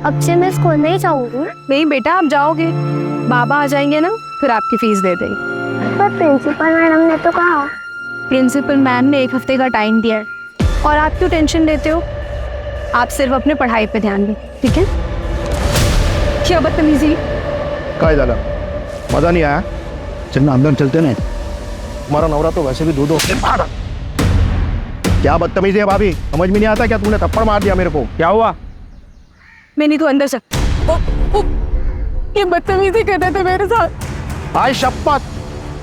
अब से मैं स्कूल नहीं जाऊंगी। नहीं बेटा, आप जाओगे, बाबा आ जाएंगे ना, फिर आपकी फीस दे देंगे। पर प्रिंसिपल मैडम ने तो कहा। प्रिंसिपल मैम ने 1 हफ्ते का टाइम दिया है और आप क्यों टेंशन लेते हो? आप सिर्फ अपने पढ़ाई पे ध्यान दें, ठीक है? क्या बदतमीजी! काय झालं? मजा नहीं आया? चल ना अंदर चलते ना। हमारा नवरा तो वैसे भी दूध क्या बदतमीजी है भाभी, समझ में नहीं आता क्या? तूने थप्पड़ मार दिया मेरे को, क्या हुआ? मैं नहीं तो अंदर से ये बदतमीजी करते थे मेरे साथ। आज शपथ,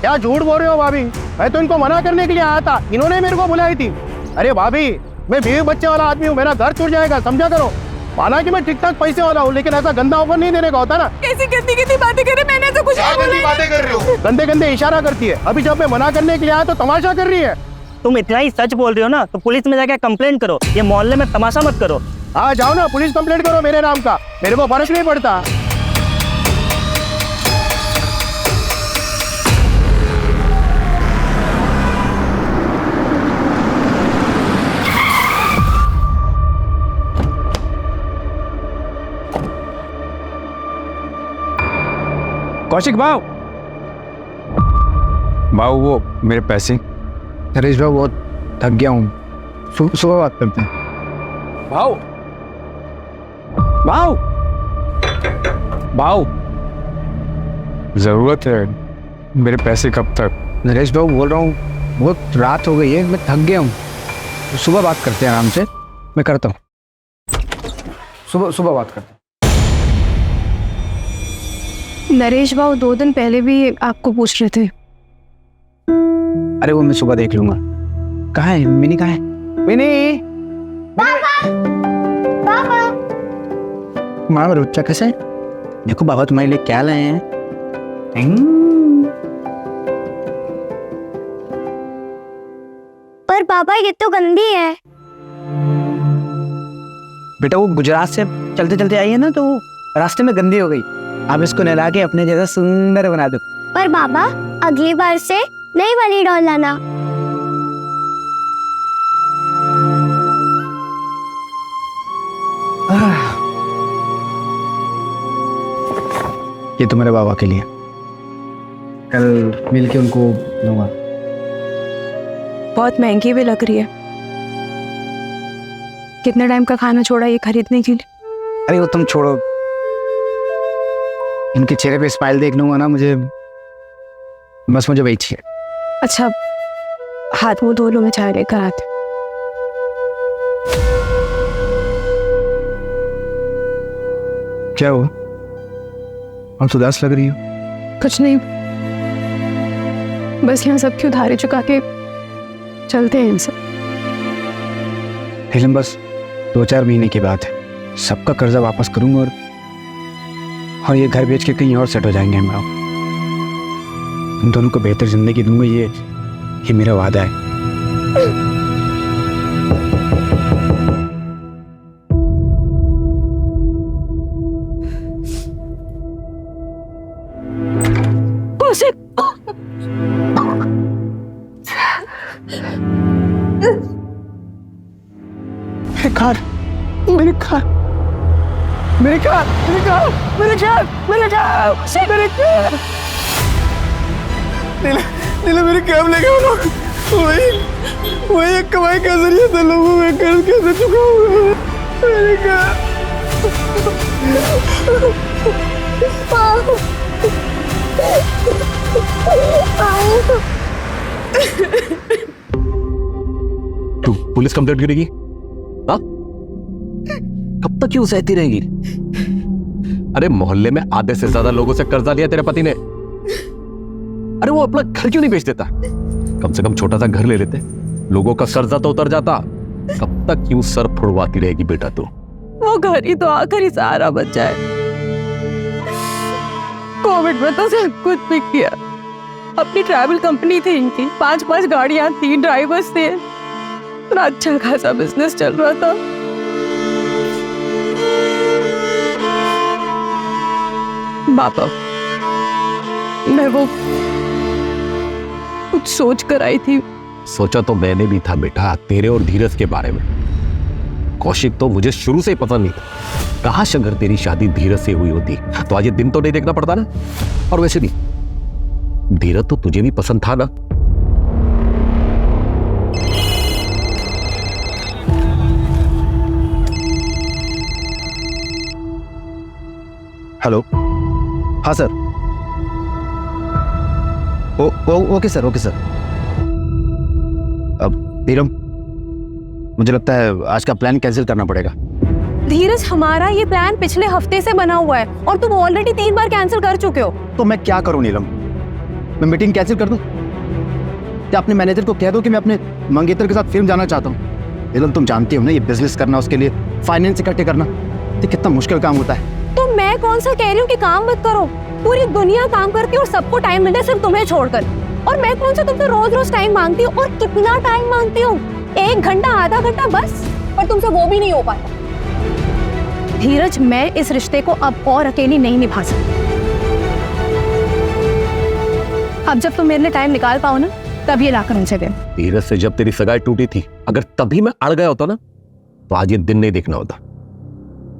क्या झूठ बोल रहे हो भाभी? मैं तो इनको मना करने के लिए आया था, इन्होंने मेरे को बुलाई थी। अरे भाभी, मैं बीवी बच्चे वाला आदमी हूँ, मेरा घर छूट जाएगा, समझा करो। माना कि मैं ठीक ठाक पैसे वाला हूँ, लेकिन ऐसा गंदा ऑफर नहीं देने का होता ना। कैसी गंदी गंदी बातें कर रहे, मैंने तो कुछ नहीं बोला। बातें कर रहे हो? गंदे गंदे इशारा करती है। अभी जब मैं मना करने के लिए आया तो तमाशा कर रही है। तुम इतना ही सच बोल रहे हो ना तो पुलिस में जाके कंप्लेंट करो, ये मोहल्ले में तमाशा मत करो। हाँ जाओ ना, पुलिस कंप्लेंट करो मेरे नाम का, मेरे को फर्क नहीं पड़ता। कौशिक भाव, वो मेरे पैसे। नरेश भाई बहुत थक गया हूँ, सुबह बात करते हैं। भाव, जरूरत है मेरे पैसे कब तक? नरेश भाई बोल रहा हूँ, बहुत रात हो गई है, मैं थक गया हूँ, सुबह बात करते हैं आराम से। मैं करता हूँ, सुबह बात करते हैं। नरेश बाबू 2 दिन पहले भी आपको पूछ रहे थे। अरे वो मैं सुबह देख लूंगा। कहाँ है मिनी? कहाँ है मिनी? पापा माँ रुचा कैसे है? देखो बाबा तुम्हारे लिए क्या लाए हैं। पर पापा ये तो गंदी है। बेटा वो गुजरात से चलते चलते आई है ना, तो रास्ते में गंदी हो गई। आप इसको नहला के अपने जैसा सुंदर बना दो। पर बाबा अगली बार से नई वाली डॉल लाना। ये तुम्हारे बाबा के लिए, कल मिल के उनको दूंगा। बहुत महंगी भी लग रही है। कितने टाइम का खाना छोड़ा ये खरीदने के लिए? अरे वो तुम छोड़ो, इनके चेहरे पे स्माइल देख लूंगा ना, मुझे वही चाहिए। अच्छा, हाथ मुंह धो लो, मैं चाय लेकर आती। क्या हुआ? हम उदास लग रही हो। कुछ नहीं, बस यहाँ सबकी उधारी चुका के चलते हैं इनसे। लेकिन बस 2-4 महीने की बात है, सबका कर्जा वापस करूंगा और ये घर बेच के कहीं और सेट हो जाएंगे हम लोग। तुम दोनों को बेहतर जिंदगी दूंगा, ये मेरा वादा है। मेरे कैब लेके आओ लोग। वही एक कमाई का जरिया था, लोगों में कर्ज कैसे चुकाऊंगा? मेरे तू पुलिस कंप्लेंट करेगी? हाँ, कब तक क्यों सहती रहेगी? अरे मोहल्ले में आधे से ज्यादा लोगों से कर्जा लिया तेरे पति ने। अरे वो अपना घर क्यों नहीं बेच देता? कम से कम छोटा सा घर ले लेते, लोगों का कर्जा तो उतर जाता। कब तक क्यों सर फुड़वाती रहेगी बेटा तू? वो घर ही तो आखिरी सहारा बच जाए। कोविड में तो सब कुछ बिक गया। अपनी ट्रैवल कंपनी थी इनकी, 5-5 गाड़ियां थी, ड्राइवर्स थे, इतना अच्छा खासा बिजनेस चल रहा था। बाबा, मैं वो कुछ सोच कर आई थी। सोचा तो मैंने भी था बेटा, तेरे और धीरज के बारे में। कौशिक तो मुझे शुरू से ही पसंद नहीं था, काश अगर तेरी शादी धीरज से हुई होती तो आज ये दिन तो नहीं देखना पड़ता ना। और वैसे भी धीरज तो तुझे भी पसंद था ना। हेलो, हाँ sir. Okay sir, okay sir. अब नीलम, मुझे लगता है आज का प्लान कैंसिल करना पड़ेगा। धीरज, हमारा ये प्लान पिछले हफ्ते से बना हुआ है और तुम ऑलरेडी 3 बार कैंसिल कर चुके हो। तो मैं क्या करूं नीलम? मैं मीटिंग कैंसिल कर दूं? क्या अपने मैनेजर को कह दो कि मैं अपने मंगेतर के साथ फिल्म जाना चाहता हूं? नीलम, तुम जानती हो ना, ये बिजनेस करना, उसके लिए फाइनेंस इकट्ठे करना, ये कितना मुश्किल काम होता है। तो मैं कौन सा कह रही हूँ कि काम मत करो? पूरी दुनिया काम करती है और सबको टाइम मिलता है, सिर्फ तुम्हें छोड़कर। और मैं कौन सा तुमसे रोज रोज टाइम मांगती हूँ? और कितना टाइम मांगती हूँ? 1 घंटा, आधा घंटा बस। पर तुमसे वो भी नहीं हो पाता। धीरज, मैं इस रिश्ते को अब और अकेली नहीं निभा सकती। अब जब तुम मेरे लिए टाइम निकाल पाओ ना, तब ये लाकर मुझे दे। धीरज से जब तेरी सगाई टूटी थी, अगर तभी मैं अड़ गया होता ना, तो आज ये दिन नहीं देखना होता।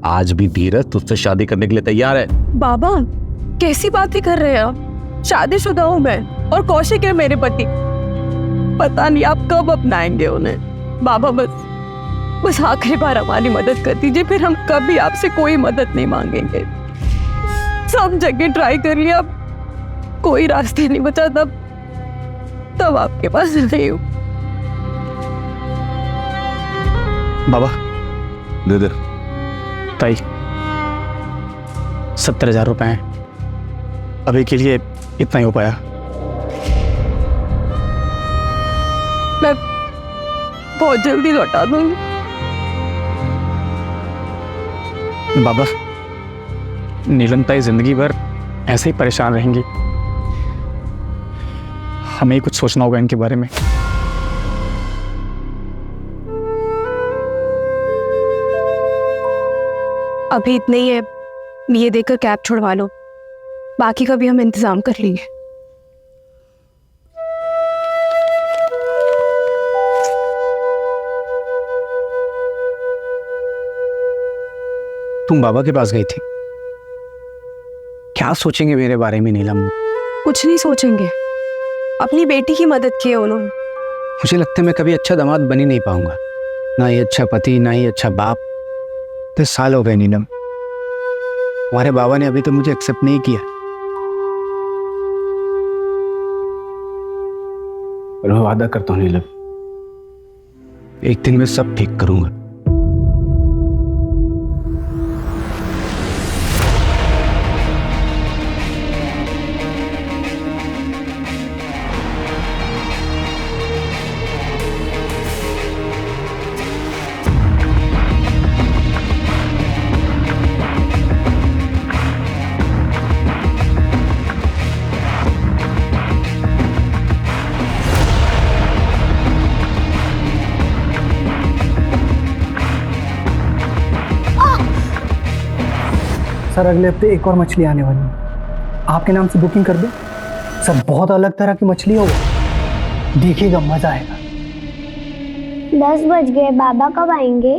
आज भी धीरज तुझसे शादी करने के लिए तैयार है। बाबा, कैसी बातें कर रहे हैं आप? शादीशुदा हूँ मैं और कौशिक है मेरे पति। पता नहीं आप कब अपनाएंगे उन्हें। बाबा, बस आखिरी बार हमारी मदद कर दीजिए, फिर हम कभी आपसे कोई मदद नहीं मांगेंगे। सब जगह ट्राई कर लिया, कोई रास्ते नहीं बचा, तब आपके पास नहीं हूँ। बाबा, दे दे। ताई, 70,000 रुपए हैं। अभी के लिए इतना ही हो पाया। मैं बहुत जल्दी लौटा दूंगी। बाबा, नीलम ताई जिंदगी भर ऐसे ही परेशान रहेंगी। हमें ही कुछ सोचना होगा इनके बारे में। अभी इतने ही है, ये देकर कैब छुड़वा लो, बाकी का भी हम इंतजाम कर लेंगे। तुम बाबा के पास गई थी, क्या सोचेंगे मेरे बारे में नीलम? कुछ नहीं सोचेंगे, अपनी बेटी की मदद की है उन्होंने। मुझे लगता है मैं कभी अच्छा दामाद बन ही नहीं पाऊंगा, ना ही अच्छा पति, ना ही अच्छा बाप। 10 साल हो गए नीलम, हमारे बाबा ने अभी तो मुझे एक्सेप्ट नहीं किया। पर मैं वादा करता हूँ नीलम, एक दिन मैं सब ठीक करूंगा। सर, अगले हफ्ते एक और मछली आने वाली है, आपके नाम से बुकिंग कर दो। सर, बहुत अलग तरह की मछली होगी, देखिएगा, मजा आएगा। 10 बज गए, बाबा कब आएंगे?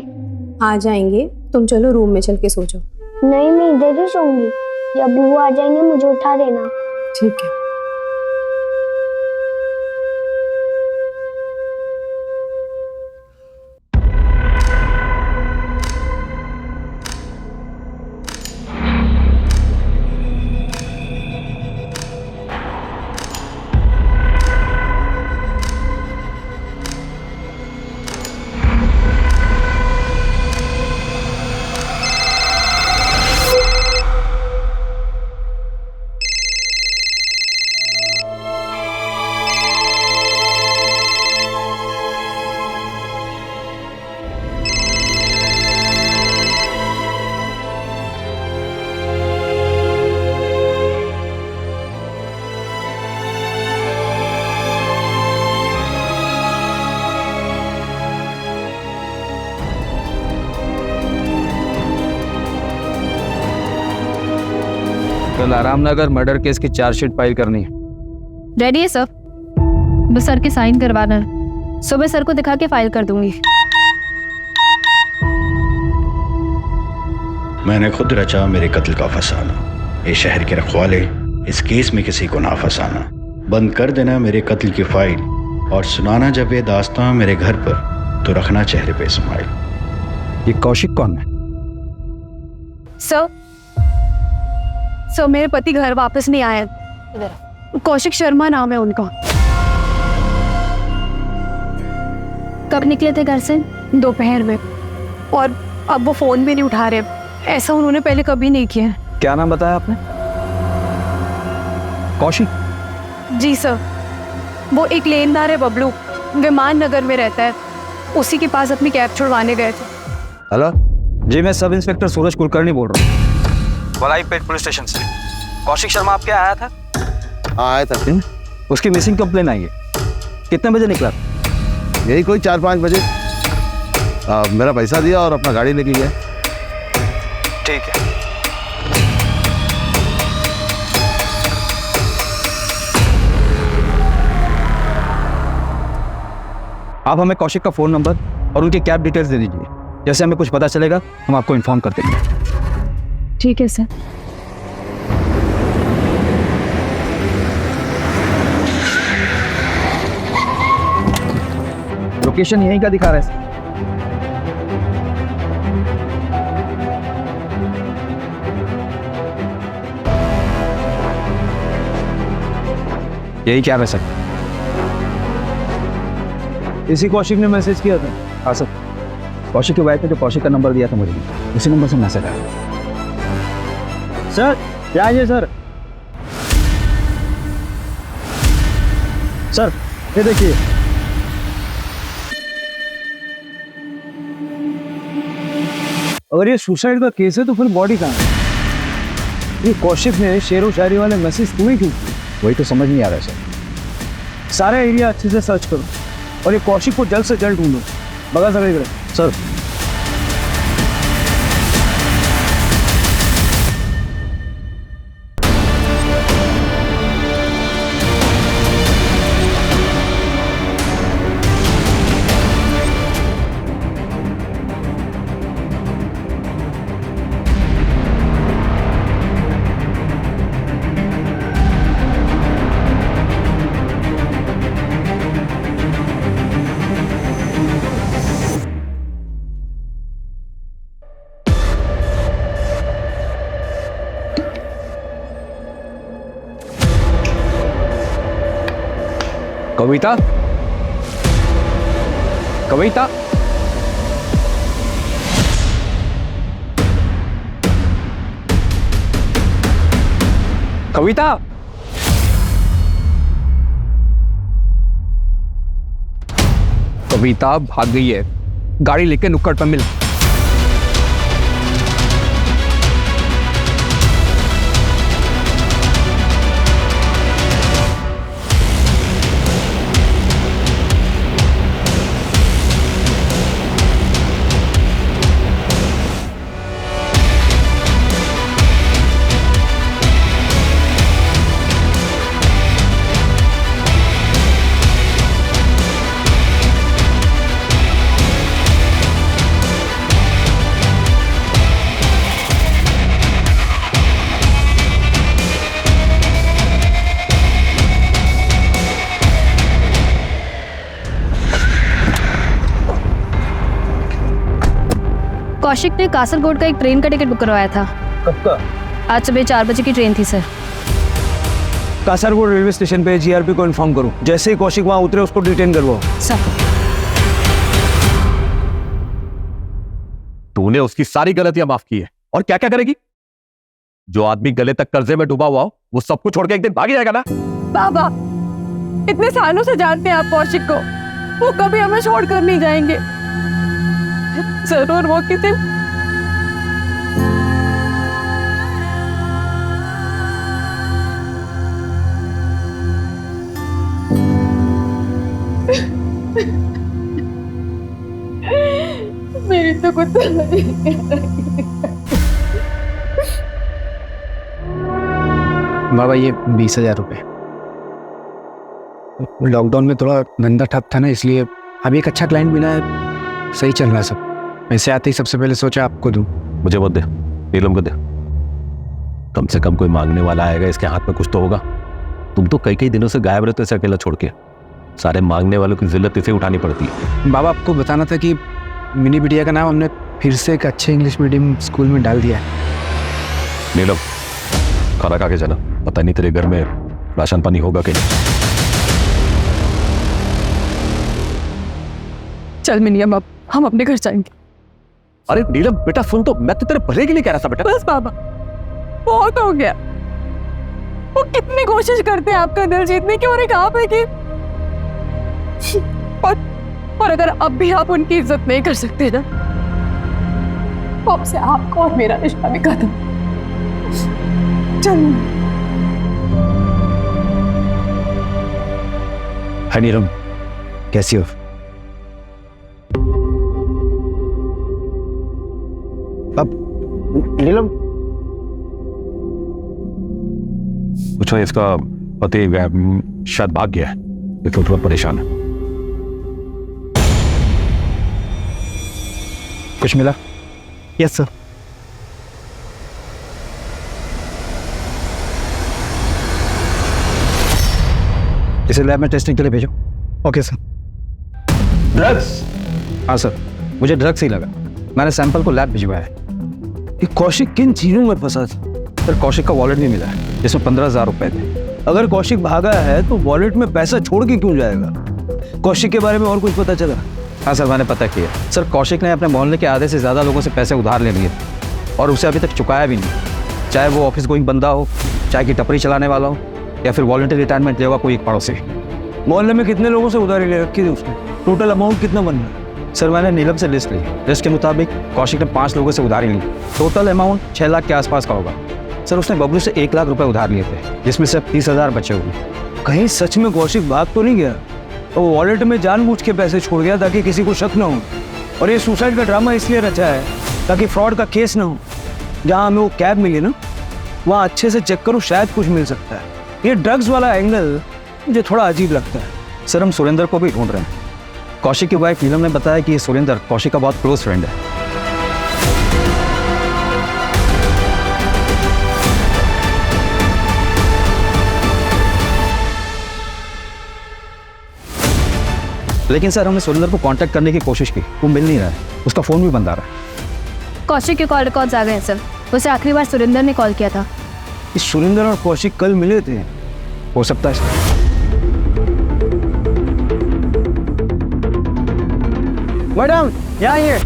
आ जाएंगे, तुम चलो रूम में चल के सो जाओ। नहीं, मैं इधर ही सोऊंगी। जब वो आ जाएंगे मुझे उठा देना। ठीक है। कल आरामनगर मर्डर केस की चार्जशीट फाइल करनी है। रेडी है सर, बस सर के साइन करवाना है। सुबह सर को दिखा के फाइल कर दूंगी। मैंने खुद रचा मेरे कत्ल का फसाना। ये शहर के रखवाले, इस केस में किसी को ना फंसाना। बंद कर देना मेरे कत्ल की फाइल और सुनाना जब ये दास्तां मेरे घर पर, तो रखना चेहरे पे स्माइल। ये कौशिक कौन है? सर मेरे पति घर वापस नहीं आए। कौशिक शर्मा नाम है उनका। कब निकले थे घर से? दोपहर में, और अब वो फोन भी नहीं उठा रहे। ऐसा उन्होंने पहले कभी नहीं किया। क्या नाम बताया आपने? कौशिक? जी सर, वो एक लेनदार है बबलू, विमान नगर में रहता है। उसी के पास अपनी कैब छुड़वाने गए थे। हेलो जी, मैं सब इंस्पेक्टर सूरज कुलकर्णी बोल रहा हूँ, वलाईपेट पुलिस स्टेशन से। कौशिक शर्मा आपके आया था? हाँ आया था। उसकी मिसिंग कंप्लेन आई है। कितने बजे निकला? यही कोई 4-5 बजे। मेरा पैसा दिया और अपना गाड़ी लेके गया। ठीक है। आप हमें कौशिक का फोन नंबर और उनकी कैब डिटेल्स दे दीजिए। जैसे हमें कुछ पता चलेगा हम आपको इन्फॉर्म कर देंगे। ठीक है सर। लोकेशन यहीं का दिखा रहा है। यही क्या है सर? इसी कौशिक ने मैसेज किया था। हाँ सर, कौशिक की वाइफ ने जो कौशिक का नंबर दिया था मुझे, उसी नंबर से मैसेज आया। सर क्या है सर? सर ये देखिए। अगर ये सुसाइड का केस है तो फिर बॉडी कहाँ है? ये कौशिक ने शेरो शायरी वाले मैसेज तुम्हें क्यों? वही तो समझ नहीं आ रहा है सर। सारा एरिया अच्छे से सर्च करो और ये कौशिक को जल्द से जल्द ढूंढो। बगा सर। सर कविता, कविता, कविता, कविता भाग गई है। गाड़ी लेके नुक्कड़ पर मिल। कौशिक ने कासरगोड का एक ट्रेन का टिकट बुक करवाया था। कब का? आज सुबह 4 बजे की ट्रेन थी सर। कासरगोड रेलवे स्टेशन पे जीआरपी को इन्फॉर्म करो। जैसे ही कौशिक वहां उतरे उसको डिटेन करवाओ। सर तूने उसकी सारी गलतियां माफ की है और क्या क्या करेगी? जो आदमी गले तक कर्जे में डूबा हुआ हो वो सब कुछ छोड़ के एक दिन भाग जाएगा ना। बाबा, इतने सालों से जानते हैं आप कौशिक को, वो कभी हमें छोड़कर नहीं जाएंगे। जरूर वो किसी मेरी तो कुछ बाबा ये 20,000 रुपए। लॉकडाउन में थोड़ा धंधा ठप था ना, इसलिए अभी एक अच्छा क्लाइंट मिला है, सही चल रहा है सब। पैसे आते ही सबसे पहले सोचा आपको दूं। मुझे मत दे, नीलम को दे। कम से कम कोई मांगने वाला आएगा, इसके हाथ में कुछ तो होगा। तुम तो कई दिनों से गायब रहते, इसे अकेला छोड़ के। सारे मांगने वालों की जिल्लत इसे उठानी पड़ती है। बाबा आपको बताना था कि मिनी बिटिया का नाम हमने फिर से एक अच्छे इंग्लिश मीडियम स्कूल में डाल दिया है। नीलम, खाना खा के जाना। पता नहीं तेरे घर में राशन पानी होगा कि नहीं। चल मिनियम, अब हम अपने घर जाएंगे। अरे नीलम बेटा सुन, तो मैं तो तेरे भले के लिए कह रहा था बेटा। बस बाबा, बहुत हो गया। वो कितनी कोशिश करते हैं आपका दिल जीतने की, और एक आप है कि और अगर अब भी आप उनकी इज्जत नहीं कर सकते ना, तो अब से आपको और मेरा रिश्ता भी खत्म। चल हाय नीलम, कैसी हो? अब नीलम, पूछो, इसका पति शायद भाग गया है, इसलिए थोड़ा परेशान है। कुछ मिला? Yes sir. इसे लैब में टेस्टिंग के लिए भेजो। Okay sir. ड्रग्स? हाँ सर, मुझे ड्रग्स ही लगा। मैंने सैंपल को लैब भिजवाया है। कि कौशिक किन चीजों में फंसा था? सर कौशिक का वॉलेट भी मिला है, जिसमें 15,000 रुपए थे। अगर कौशिक भागा है तो वॉलेट में पैसा छोड़ के क्यों जाएगा? कौशिक के बारे में और कुछ पता चला? हाँ सर, मैंने पता किया। सर कौशिक ने अपने मोहल्ले के आधे से ज़्यादा लोगों से पैसे उधार ले लिए और उसे अभी तक चुकाया भी नहीं। चाहे वो ऑफिस गोइंग बंदा हो, चाहे कि टपरी चलाने वाला हो, या फिर वॉलंटरी रिटायरमेंट लेगा कोई एक पड़ोसी। मोहल्ले में कितने लोगों से उधारी ले रखी थी उसने? टोटल अमाउंट कितना बन रहा? सर मैंने नीलम से लिस्ट ली। लिस्ट के मुताबिक कौशिक ने 5 लोगों से उधारी ली। टोटल अमाउंट 6 लाख के आसपास का होगा। सर उसने बबलू से 1 लाख रुपए उधार लिए थे, जिसमें से 30,000 बचे हुए। कहीं सच में कौशिक भाग तो नहीं गया? तो वो वॉलेट में जानबूझ के पैसे छोड़ गया ताकि किसी को शक ना हो, और ये सुसाइड का ड्रामा इसलिए रचा है ताकि फ्रॉड का केस ना हो। जहाँ हमें वो कैब मिली ना, वहाँ अच्छे से चेक करो, शायद कुछ मिल सकता है। ये ड्रग्स वाला एंगल मुझे थोड़ा अजीब लगता है। सर हम सुरेंद्र को भी ढूंढ रहे हैं। कौशिक की वाइफ नीलम ने बताया कि ये सुरेंद्र कौशिक का बहुत क्लोज फ्रेंड है। लेकिन सर हमने सुरेंद्र को कांटेक्ट करने की कोशिश की, वो मिल नहीं रहा है। उसका फ़ोन भी बंद आ रहा है। कौशिक के कॉल रिकॉर्ड्स आ गए हैं सर। उसे आखिरी बार सुरेंद्र ने कॉल किया था। इस सुरेंद्र और कौशिक कल मिले थे? हो सकता है। मैडम यहाँ आइए।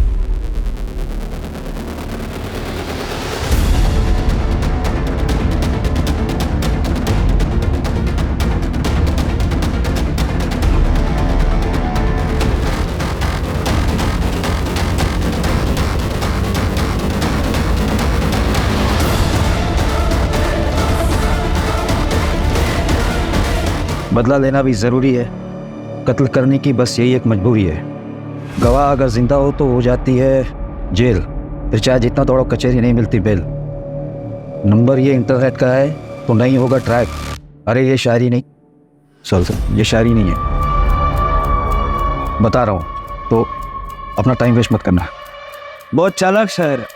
बदला लेना भी ज़रूरी है। कत्ल करने की बस यही एक मजबूरी है। गवाह अगर जिंदा हो तो हो जाती है जेल, फिर चाहे जितना दौड़ो कचहरी नहीं मिलती बेल। नंबर ये इंटरनेट का है तो नहीं होगा ट्रैक। अरे ये शायरी नहीं, सर ये शायरी नहीं है, बता रहा हूँ, तो अपना टाइम वेस्ट मत करना। बहुत चालाक शायर है,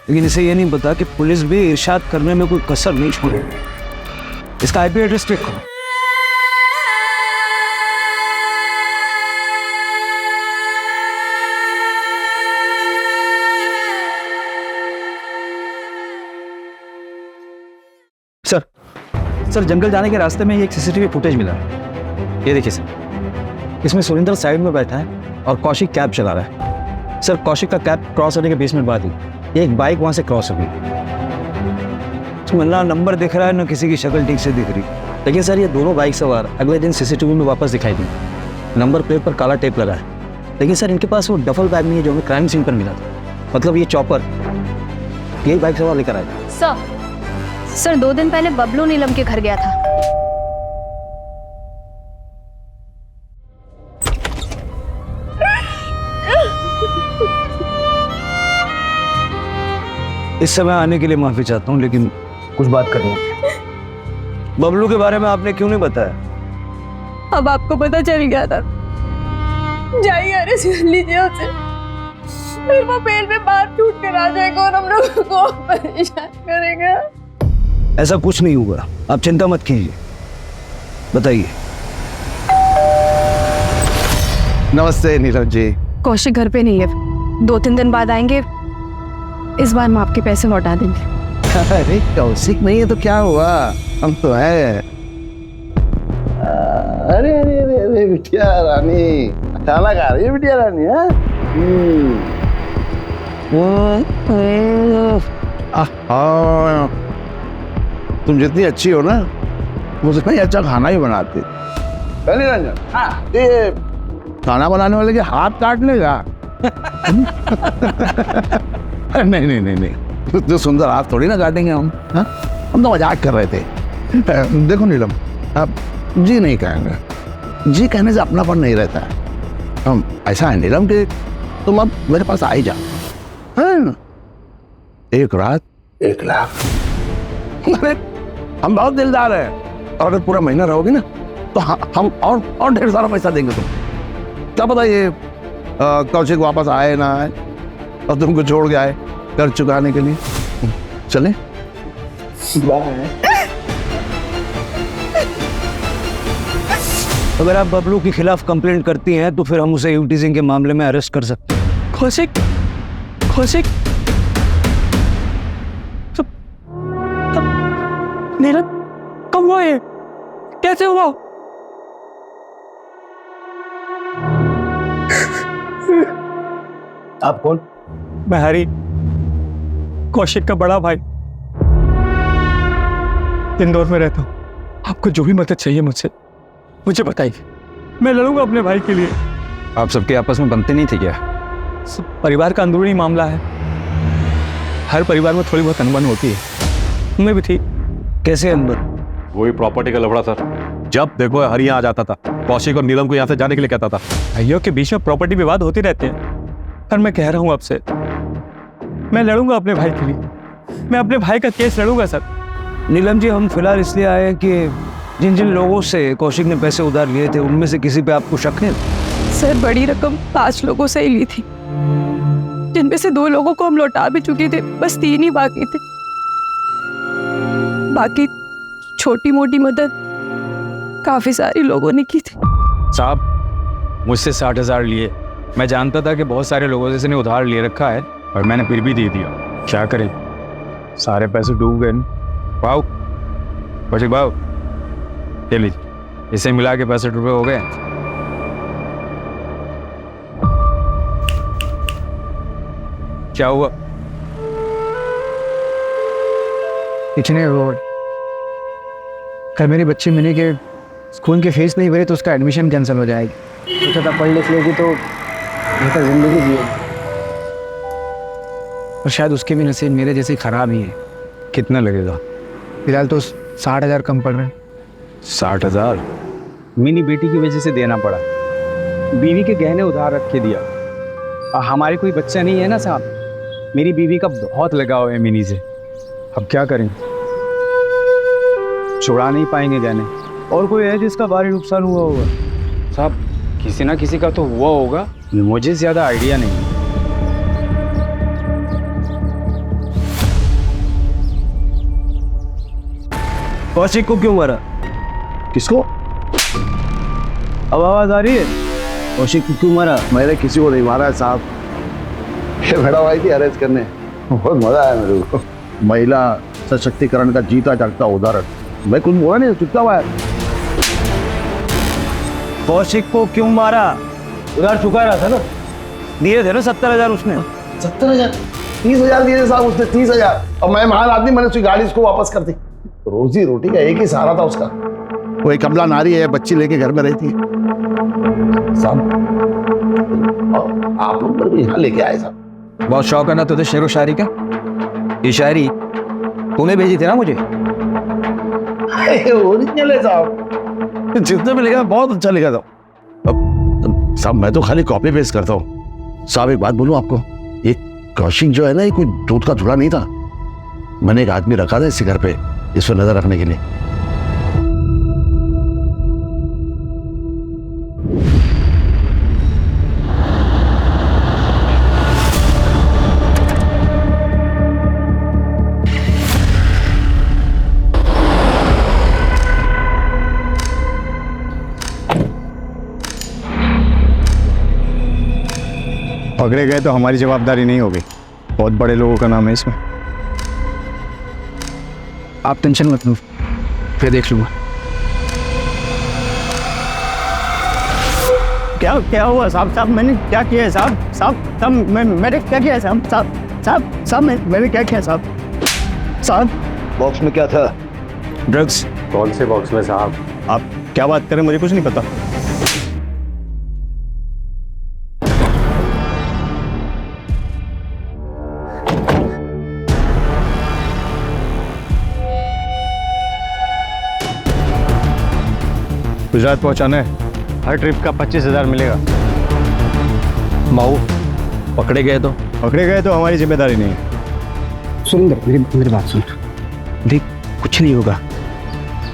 लेकिन इसे ये नहीं पता कि पुलिस भी इरशाद करने में कोई कसर नहीं छोड़ेगी। इसका IP एड्रेस चेक करो। सर जंगल जाने के रास्ते में एक CCTV फुटेज मिला है। ये देखिए सर, इसमें सुरेंद्र साइड में बैठा है और कौशिक कैब चला रहा है। सर कौशिक का कैब क्रॉस होने के 20 मिनट बाद ही एक बाइक वहां से क्रॉस हो गई। ना नंबर दिख रहा है, ना किसी की शक्ल ठीक से दिख रही। लेकिन सर ये दोनों बाइक सवार अगले दिन CCTV में वापस दिखाई दी। नंबर प्लेट पर काला टेप लगा है, लेकिन सर इनके पास वो डफल बैग नहीं है जो हमें क्राइम सीन पर मिला था। मतलब ये चॉपर यही बाइक सवार लेकर आया। सर 2 दिन पहले बबलू नीलम के घर गया था। इस समय आने के लिए माफी चाहता हूँ, लेकिन कुछ बात करनी है। बबलू के बारे में आपने क्यों नहीं बताया? अब आपको पता चल गया था। जाइए, अरेस्ट कर लीजिए उसे। फिर वो बेल में बाहर छूट कर आ जाएगा और हम लोगों को परेशान करेगा। ऐसा कुछ नहीं होगा, आप चिंता मत कीजिए। बताइए। नमस्ते नीरज जी। कौशिक घर पे नहीं है, 2-3 दिन बाद आएंगे। इस बार हम आपके पैसे लौटा देंगे। अरे कौशिक नहीं है तो क्या हुआ, हम तो है। अरे अरे अरे अरे बिटिया रानी, खाना खा रही है बिटिया रानी? तुम जितनी अच्छी हो ना, मुझे नहीं अच्छा खाना ही बनाती। पहले रंजन, ये खाना बनाने वाले के हाथ काट लेगा? नहीं नहीं नहीं नहीं, जो सुंदर हाथ थोड़ी ना काटेंगे हम। हा? हम तो मजाक कर रहे थे। देखो नीलम, आप जी नहीं कहेंगे, जी कहने से अपनापन नहीं रहता है। हम ऐसा है नीलम कि तुम अब मेरे पास आ ही जाओ। हाँ? 1 रात 1 लाख। अरे हम बहुत दिलदार हैं, और अगर पूरा महीना रहोगे ना तो हम और ढेर सारा पैसा देंगे तुम। क्या पता ये कौशिक वापस आए ना आए और तुमको छोड़ के आए कर चुकाने के लिए। चले बाय। अगर आप बबलू के खिलाफ कंप्लेंट करती हैं तो फिर हम उसे यूटीजिंग के मामले में अरेस्ट कर सकते हैं। कौशिक, कौशिक, मेरा कब हुआ ये? कैसे हुआ? आप कौन? मैं हरी, कौशिक का बड़ा भाई, इंदौर में रहता हूँ। आपको जो भी मदद चाहिए मुझसे मुझे बताइए, मैं लड़ूंगा अपने भाई के लिए। आप सबके आपस में बनते नहीं थे क्या? सब परिवार का अंदरूनी मामला है, हर परिवार में थोड़ी बहुत अनबन होती है, उनमें भी थी। कैसे अनबन? वही प्रॉपर्टी का लफड़ा सर। जब देखो हरी यहाँ आ जाता था, कौशिक और नीलम को यहाँ से जाने के लिए कहता था। भाइयों के बीच में प्रॉपर्टी विवाद होते रहते हैं, पर मैं कह रहा हूँ आपसे, मैं लड़ूंगा अपने भाई के लिए, मैं अपने भाई का केस लड़ूंगा सर। नीलम जी, हम फिलहाल इसलिए आए हैं कि जिन जिन लोगों से कौशिक ने पैसे उधार लिए थे उनमें से किसी पे आपको शक है? सर, बड़ी रकम 5 लोगों से ही ली थी, जिनमें से 2 लोगों को हम लौटा भी चुके थे, बस 3 ही बाकी थे। बाकी छोटी मोटी मदद काफी सारी लोगों ने की थी। साहब, मुझसे 60,000 लिए। मैं जानता था कि बहुत सारे लोगों से इसने उधार ले रखा है और मैंने फिर भी दे दिया। क्या करें, सारे पैसे डूब गए। भाव कौशिक भाव, ले लीजिए, इसे मिला के 65 रुपये हो गए। क्या हुआ? कुछ नहीं हुआ। कल मेरी बच्ची मिनी के स्कूल की फीस नहीं भरी तो उसका एडमिशन कैंसिल हो जाएगी। सोचा था पढ़ लिख लेगी तो बेहतर जिंदगी जिएगी, और शायद उसके भी नसीब मेरे जैसे खराब ही है। कितना लगेगा? फिलहाल तो 60,000 कम पड़ रहे हैं। 60,000 मिनी बेटी की वजह से देना पड़ा। बीवी के गहने उधार रख के दिया, और हमारे कोई बच्चा नहीं है ना साहब। मेरी बीवी का बहुत लगाव है मिनी से। अब क्या करें, छुड़ा नहीं पाएंगे गहने। और कोई है जिसका भारी नुकसान हुआ होगा? साहब, किसी ना किसी का तो हुआ होगा, मुझे ज्यादा आइडिया नहीं है। कौशिक को क्यों मारा? किसको? अब आवाज आ रही है? कौशिक को क्यों मारा? मैंने किसी को नहीं मारा है साहब, ये मैडम आई थी अरेस्ट करने, बहुत मजा आया मेरे को। महिला सशक्तिकरण का जीता जागता उदाहरण। मैं कुछ बोला नहीं, चुपचाप आया। कौशिक को क्यों मारा? उधार चुका रहा था ना, दिए थे ना 70,000 उसने। 70,000? 30,000 दिए थे साहब उसने, 30,000। और मैं महान आदमी, मैंने उसकी गाड़ी उसको वापस कर दी। रोजी रोटी का एक ही सहारा था उसका, वो एक कमला नारी है, बच्ची लेके घर में रहती है साहब। आप लोग मेरे को यहाँ लेके आए साहब। बहुत शौक है ना तुझे शेरो शायरी का? ये शायरी तूने भेजी थी ना मुझे? ओरिजिनल है साहब, जितने में लिखा बहुत अच्छा लिखा था। अब साहब मैं तो खाली कॉपी पेस्ट करता हूँ। साहब एक बात बोलूं आपको, ये कौशिक जो है ना, ये कोई दूध का धुला नहीं था। मैंने एक आदमी रखा था इसी घर पे इस पर नजर रखने के लिए। पकड़े गए तो हमारी जवाबदारी नहीं होगी, बहुत बड़े लोगों का नाम है इसमें। आप टेंशन मत लो, फिर देख लूँगा। क्या क्या हुआ साहब? साहब मैंने क्या किया है साहब? साहब मैंने क्या किया है साहब? साहब मैंने क्या किया साहब? साहब बॉक्स में क्या था? ड्रग्स। कौन से बॉक्स में साहब? आप क्या बात करें, मुझे कुछ नहीं पता। गुजरात पहुंचाना है, हर ट्रिप का 25,000 मिलेगा। माऊ पकड़े गए तो? पकड़े गए तो हमारी जिम्मेदारी नहीं है। सुरेंद्र मेरी बात सुन, देख कुछ नहीं होगा।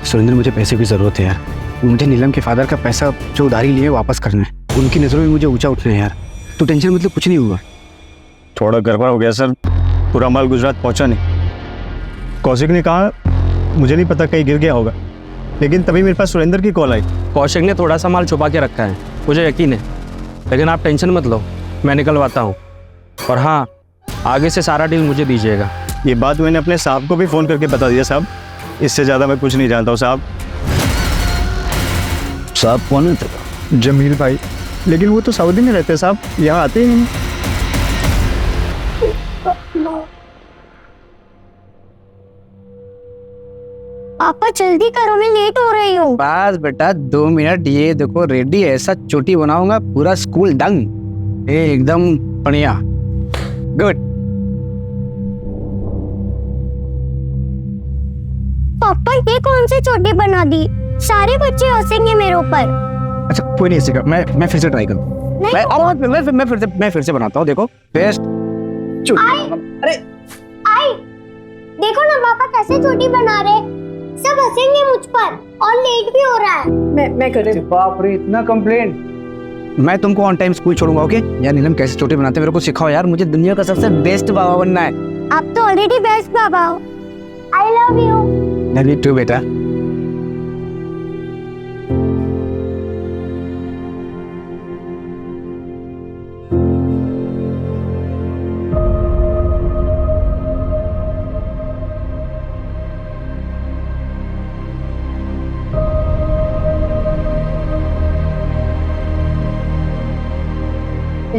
सुरेंद्र मुझे पैसे की ज़रूरत है यार, मुझे नीलम के फादर का पैसा जो उधारी लिए वापस करना है। उनकी नज़रों में मुझे ऊंचा उठना है यार, तो टेंशन मतलब कुछ नहीं होगा। थोड़ा गड़बड़ हो गया सर, पूरा माल गुजरात पहुंचा नहीं। कौशिक ने कहा मुझे नहीं पता कहीं गिर गया होगा, लेकिन तभी मेरे पास सुरेंद्र की कॉल आई। कौशिक ने थोड़ा सा माल छुपा के रखा है, मुझे यकीन है, लेकिन आप टेंशन मत लो, मैं निकलवाता हूँ। और हाँ, आगे से सारा डील मुझे दीजिएगा। ये बात मैंने अपने साहब को भी फ़ोन करके बता दिया साहब, इससे ज़्यादा मैं कुछ नहीं जानता हूँ साहब। साहब कौन है तेरा? जमील भाई, लेकिन वो तो सऊदी में रहते हैं साहब, यहाँ आते ही नहीं। पापा जल्दी करो, मैं लेट हो रही हूँ। बस बेटा 2 मिनट, ये देखो रेडी, ऐसा चोटी बनाऊंगा पूरा स्कूल दंग, एकदम बढ़िया, गुड। पापा ये कौन सी चोटी बना दी? सारे बच्चे हंसेंगे मेरे ऊपर। अच्छा कोई नहीं हंसेगा, मैं फिर से ट्राई करूँ। मैं फिर से बनाता हूँ, देखो बेस्ट। अरे आई देखो ना पापा कैसे चोटी बना रहे, सब हंसेंगे मुझ पर और लेट भी हो रहा है। मैं कर रही हूँ। बाप रे, इतना कंप्लेंट। मैं तुमको ऑन टाइम स्कूल छोड़ूंगा, ओके? यार नीलम कैसे चोटी बनाते हैं मेरे को सिखाओ यार, मुझे दुनिया का सबसे बेस्ट बाबा बनना है। आप तो ऑलरेडी बेस्ट बाबा हो। I love you. Love you too बेटा।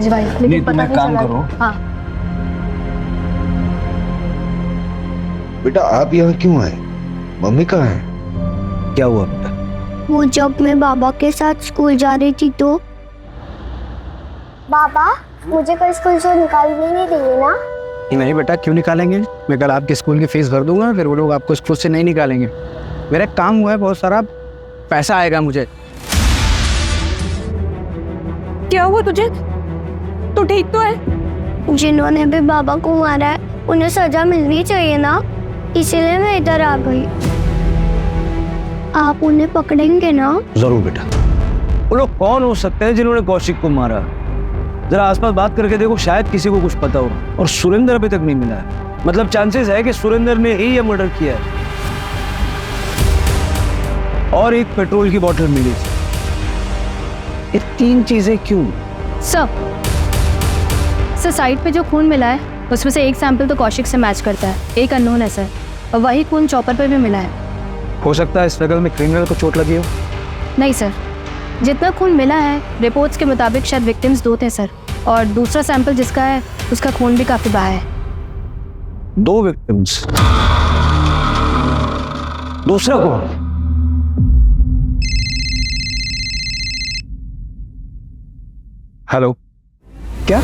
भाई नहीं, तुम एक काम करो। हाँ बेटा आप यहाँ क्यों आए? मम्मी कहाँ है? क्या हुआ बेटा? वो जब मैं बाबा के साथ स्कूल जा रही थी तो बाबा मुझे कल स्कूल से निकालने नहीं देंगे ना? नहीं बेटा, क्यों निकालेंगे? मैं कल आपके स्कूल की फीस भर दूंगा, फिर वो लोग आपको स्कूल से नहीं निकालेंगे। मेरा काम हुआ है, बहुत सारा पैसा आएगा मुझे। क्या हुआ तुझे? तू ठीक तो है? जिन्होंने भी बाबा को मारा है उन्हें सजा मिलनी चाहिए ना, इसीलिए मैं इधर आ गई। आप उन्हें पकड़ेंगे ना? जरूर बेटा। वो लोग कौन हो सकते हैं जिन्होंने कौशिक को मारा? जरा आसपास बात करके देखो, शायद किसी को कुछ पता हो। और सुरेंद्र अभी तक नहीं मिला है, मतलब चांसेस है कि सुरेंद्र ने ही ये मर्डर किया है। और एक पेट्रोल की बोतल मिली थी। ये 3 चीजें क्यों? सर साइड पे जो खून मिला है उसमें से एक सैंपल तो कौशिक से मैच करता है, एक अननोन है सर, और वही खून चॉपर पे भी मिला है। हो सकता है स्ट्रगल में क्रिमिनल को चोट लगी हो। नहीं सर, जितना खून मिला है रिपोर्ट्स के मुताबिक शायद विक्टिम्स 2 थे सर, और दूसरा सैंपल जिसका है उसका खून भी काफी बहा है। 2 विक्टिम्स, दूसरा कौन? हेलो, क्या?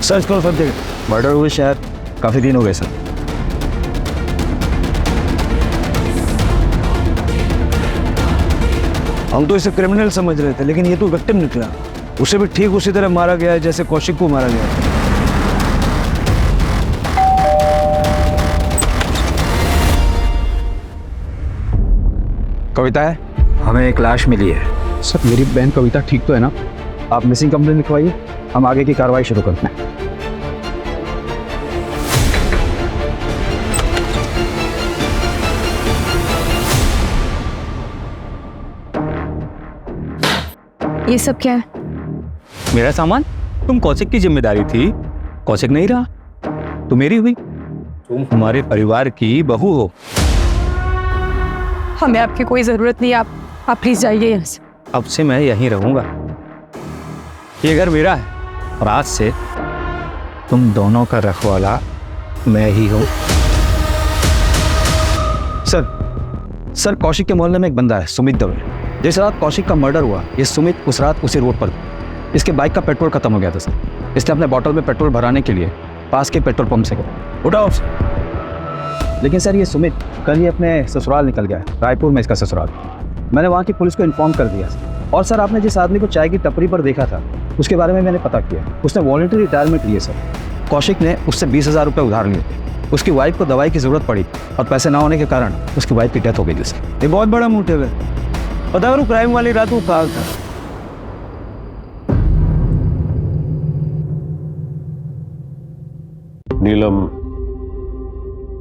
सर्च करो सब जगह। मर्डर हुए शायद काफ़ी दिन हो गए सर। हम तो इसे क्रिमिनल समझ रहे थे, लेकिन ये तो विक्टिम निकला। उसे भी ठीक उसी तरह मारा गया है जैसे कौशिक को मारा गया। कविता है? हमें एक लाश मिली है। सर मेरी बहन कविता ठीक तो है ना? आप मिसिंग कंप्लेंट लिखवाइए, हम आगे की कार्रवाई शुरू करते हैं। ये सब क्या है? मेरा सामान? तुम कौशिक की जिम्मेदारी थी, कौशिक नहीं रहा तो मेरी हुई। तुम हमारे परिवार की बहू हो। हमें आपकी कोई जरूरत नहीं, आप प्लीज जाइए यहाँ से। अब से मैं यहीं रहूंगा, ये घर मेरा है और आज से तुम दोनों का रखवाला मैं ही हूं। सर कौशिक के मोहल्ले में एक बंदा है सुमित दवे। जिस रात कौशिक का मर्डर हुआ, ये सुमित उस रात उसी रोड पर था। इसके बाइक का पेट्रोल खत्म हो गया था सर। इसने अपने बॉटल में पेट्रोल भराने के लिए पास के पेट्रोल पंप से गया। उठाओ। लेकिन सर ये सुमित कल ही अपने ससुराल निकल गया है, रायपुर में इसका ससुराल। मैंने वहाँ की पुलिस को इन्फॉर्म कर दिया। और सर आपने जिस आदमी को चाय की टपरी पर देखा था, उसके बारे में मैंने पता किया। उसने वॉलंटरी रिटायरमेंट लिए सर। कौशिक ने उससे 20,000 रुपये उधार लिए थे। उसकी वाइफ को दवाई की ज़रूरत पड़ी और पैसे ना होने के कारण उसकी वाइफ की डेथ हो गई थी। ये बहुत बड़ा मोटिव है। पता करो क्राइम वाली रात वो कहाँ था? नीलम,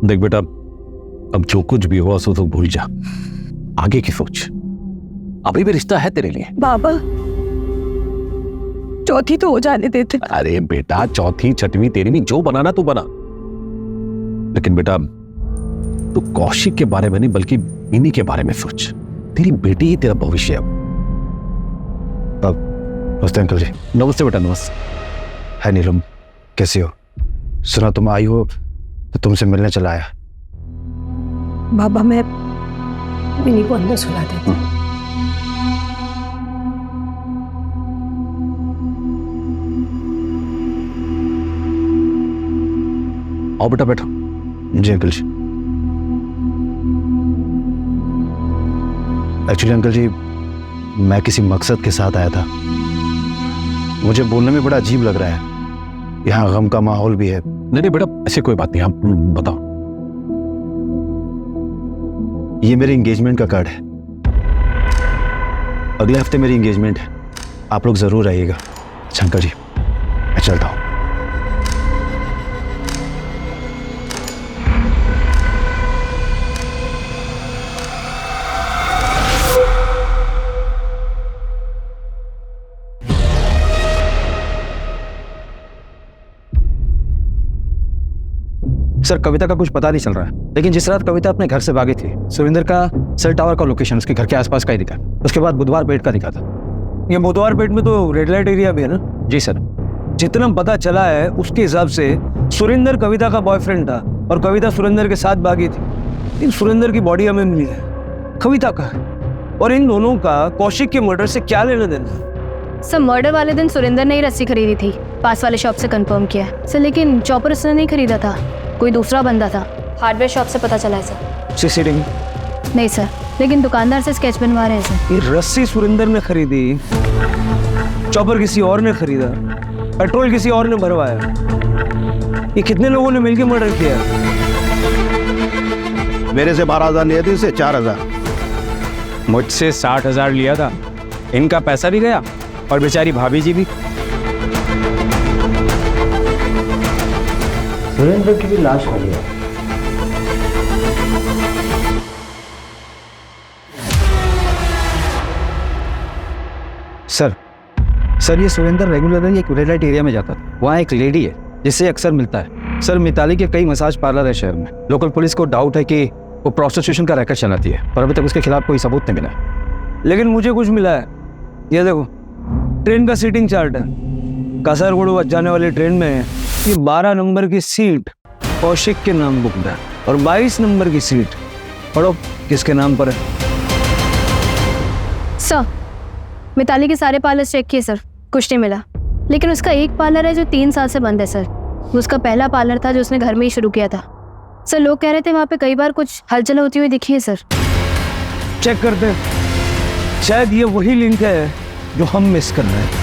देख बेटा, अब जो कुछ भी हुआ सो तो भूल जा, आगे की सोच। अभी भी रिश्ता है तेरे लिए। बाबा, चौथी तो हो जाने देते। अरे बेटा, चौथी छठवीं तेरी नहीं, जो बनाना तू बना। लेकिन बेटा, तू कौशिक के बारे में नहीं बल्कि इन्हीं के बारे में सोच। तेरी बेटी ही तेरा भविष्य है। नमस्ते अंकल जी। नमस्ते बेटा, नमस्ते। है नीलम, कैसी हो? सुना तुम आई हो तो तुमसे मिलने चला आया। बाबा, मैं मिनी को अंदर सुला देती हूँ। आओ बेटा, बैठो। जी अंकल जी। एक्चुअली अंकल जी, मैं किसी मकसद के साथ आया था। मुझे बोलने में बड़ा अजीब लग रहा है, यहाँ गम का माहौल भी है। नहीं बेटा, ऐसी कोई बात नहीं, आप बताओ। ये मेरे एंगेजमेंट का कार्ड है। अगले हफ्ते मेरी एंगेजमेंट है, आप लोग जरूर आइएगा। अच्छा अंकल जी, मैं चलता हूँ। सर कविता का कुछ पता नहीं चल रहा है, लेकिन जिस रात कविता अपने घर से भागी थी, सुरेंद्र का सेल टावर का लोकेशन उसके घर के आसपास का ही दिखा। उसके बाद बुधवार पेट का दिखा था। ये बुधवार पेट में तो रेड लाइट एरिया भी है ना? जी सर। जितना पता चला है उसके हिसाब से सुरेंद्र कविता का बॉयफ्रेंड था और कविता सुरेंद्र के साथ भागी थी। लेकिन सुरेंद्र की बॉडी हमें मिली है, कविता का है। और इन दोनों का कौशिक के मर्डर से क्या लेना देना? सर मर्डर वाले दिन सुरेंद्र ने ही रस्सी खरीदी थी, पास वाले शॉप से कंफर्म किया है सर। लेकिन चॉपर उसने नहीं खरीदा था, कोई दूसरा बंदा था। हार्डवेयर शॉप से पता चला है सर। सीसीटीवी नहीं सर, लेकिन दुकानदार से स्केच बनवा रहे हैं सर। ये रस्सी सुरेंद्र ने खरीदी, चॉपर किसी और ने खरीदा, पेट्रोल किसी और ने भरवाया। ये कितने लोगों ने मिलकर मर्डर किया? मेरे से 12,000 लिए थे, इससे 4,000। मुझसे 60,000 लिया था। इनका पैसा भी गया और बेचारी भाभी जी भी। सुरेंद्र की भी लाश मिली है। सर ये सुरेंद्र रेगुलरली एक रेड लाइट एरिया में जाता था। वहाँ एक लेडी है जिससे अक्सर मिलता है। सर मिताली के कई मसाज पार्लर है शहर में। लोकल पुलिस को डाउट है कि वो प्रोस्टिट्यूशन का रैकेट चलाती है, पर अभी तक उसके खिलाफ कोई सबूत नहीं मिला। लेकिन मुझे कुछ मिला है। ये देखो, ट्रेन का सीटिंग चार्ट है। कासरगोड जाने वाली ट्रेन में ये 12 नंबर की सीट कौशिक के नाम बुक है और 22 नंबर की सीट पढ़ो किसके नाम पर है। सर मिताली के सारे पार्लर चेक किए सर, कुछ नहीं मिला। लेकिन उसका एक पार्लर है जो 3 साल से बंद है सर। वो उसका पहला पार्लर था जो उसने घर में ही शुरू किया था सर। लोग कह रहे थे वहाँ पे कई बार कुछ हलचल होती हुई दिखी है सर। चेक करते हैं, शायद ये वही लिंक है जो हम मिस कर रहे हैं।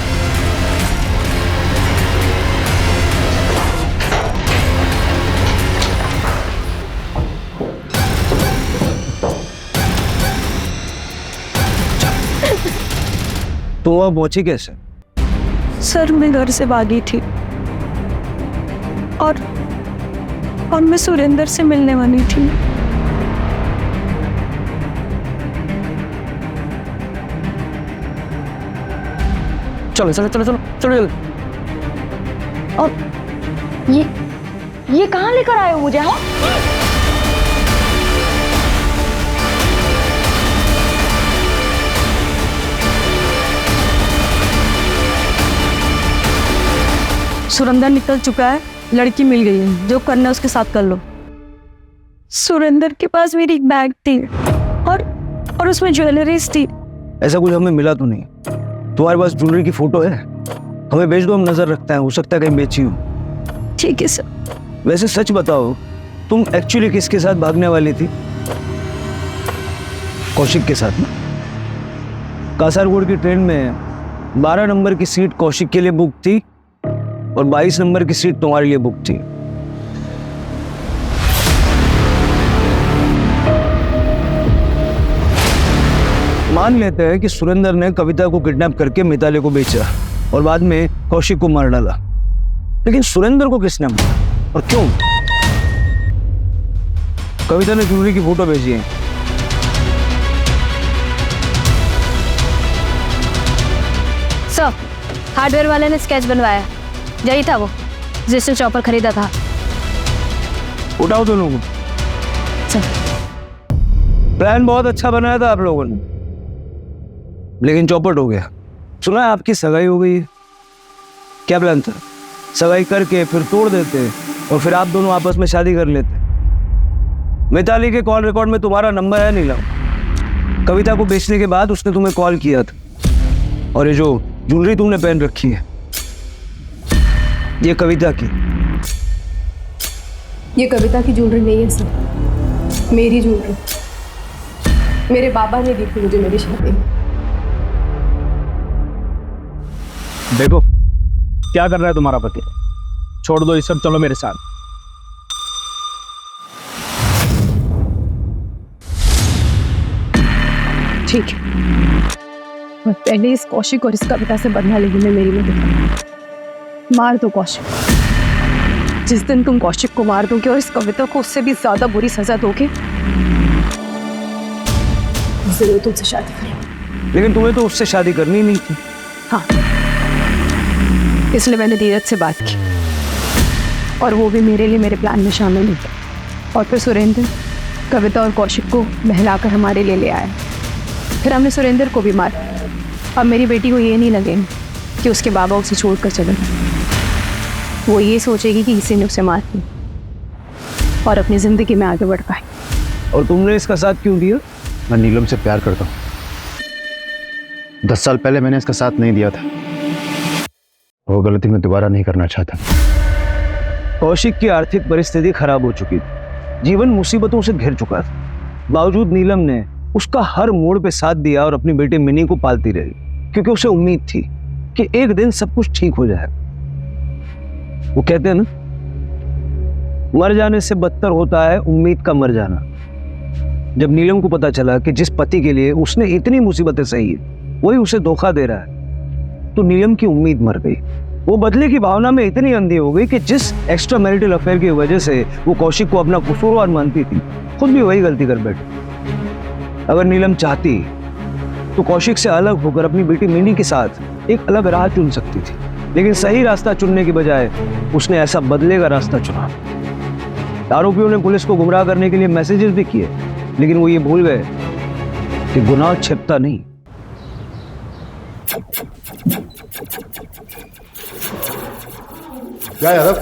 तो वह पहुंची कैसे? सर मैं घर से भागी थी और मैं सुरेंद्र से मिलने वाली थी। चलो चलो चलो चलो चलो चलो। और ये कहाँ लेकर आए हो मुझे? हाँ सुरेंद्र निकल चुका है, लड़की मिल गई है, जो करना है उसके साथ कर लो। सुरेंद्र के पास मेरी एक बैग थी और उसमें ज्वेलरीज थी। ऐसा कुछ हमें मिला तो नहीं। तुम्हारे पास ज्वेलरी की फोटो है? हमें भेज दो, हम नजर रखते हैं, हो सकता है कहीं बेची हो। ठीक है सर। वैसे सच बताओ, तुम एक्चुअली किसके साथ भागने वाली थी? कौशिक के साथ ना? कासारगोड की ट्रेन में 12 नंबर की सीट कौशिक के लिए बुक थी और 22 नंबर की सीट तुम्हारे लिए बुक थी। मान लेते हैं कि सुरेंद्र ने कविता को किडनैप करके मिताली को बेचा और बाद में कौशिक को मार डाला, लेकिन सुरेंद्र को किसने मारा और क्यों? कविता ने ज्वेलरी की फोटो भेजी है। सर, हार्डवेयर वाले ने स्केच बनवाया, यही था वो जिसने चॉपर खरीदा था। उठाओ दोनों को। प्लान बहुत अच्छा बनाया था आप लोगों ने, लेकिन चौपट हो गया। सुना है आपकी सगाई हो गई है? क्या प्लान था? सगाई करके फिर तोड़ देते और फिर आप दोनों आपस में शादी कर लेते। मिताली के कॉल रिकॉर्ड में तुम्हारा नंबर है नीलम। कविता को बेचने के बाद उसने तुम्हें कॉल किया था, और ये जो ज्वेलरी तुमने पहन रखी है ये कविता की। ये कविता की ज्वेलरी नहीं है सर, मेरी ज्वेलरी। मेरे बाबा ने दी थी मुझे मेरी शादी में। देखो क्या कर रहा है तुम्हारा पति, छोड़ दो ये सब, चलो मेरे साथ। ठीक है, मैं पहले इस कौशिक और इस कविता से बदला लेगी मैं मेरी मदद। मार दो कौशिक। जिस दिन तुम कौशिक को मार दोगे और इस कविता को उससे भी ज्यादा बुरी सजा दोगे, जरूर तुमसे शादी करेंगे। लेकिन तुम्हें तो उससे शादी करनी नहीं थी। हाँ, इसलिए मैंने धीरज से बात की और वो भी मेरे लिए मेरे प्लान में शामिल नहीं था। और फिर सुरेंद्र कविता और कौशिक को बहलाकर हमारे लिए ले आया। फिर हमने सुरेंद्र को भी मारा। अब मेरी बेटी को ये नहीं लगेगा कि उसके बाबा उसे छोड़कर चले गए। वो ये सोचेगी कि इसी ने उसे मार दी और अपनी जिंदगी में आगे बढ़ पाए। और तुमने इसका साथ क्यों दिया? मैं नीलम से प्यार करता हूँ। 10 साल पहले मैंने इसका साथ नहीं दिया था, वो गलती मैं दोबारा नहीं करना चाहता। कौशिक की आर्थिक परिस्थिति खराब हो चुकी थी, जीवन मुसीबतों से घिर चुका था। बावजूद नीलम ने उसका हर मोड़ पे साथ दिया और अपनी बेटी मिनी को पालती रही, क्योंकि उसे उम्मीद थी कि एक दिन सब कुछ ठीक हो जाएगा। वो कहते हैं ना, मर जाने से बदतर होता है उम्मीद का मर जाना। जब नीलम को पता चला कि जिस पति के लिए उसने इतनी मुसीबतें सही है वही उसे धोखा दे रहा है, तो नीलम की उम्मीद मर गई। वो बदले की भावना में इतनी अंधी हो गई कि जिस एक्स्ट्रा मैरिटल अफेयर की वजह से वो कौशिक को अपना कसूरवार मानती थी, खुद भी वही गलती कर बैठी। अगर नीलम चाहती तो कौशिक से अलग होकर अपनी बेटी मिनी के साथ एक अलग राह चुन सकती थी, लेकिन सही रास्ता चुनने की बजाय उसने ऐसा बदले का रास्ता चुना। आरोपियों ने पुलिस को गुमराह करने के लिए मैसेजेस भी किए, लेकिन वो ये भूल गए कि गुनाह छिपता नहीं। क्या यादव,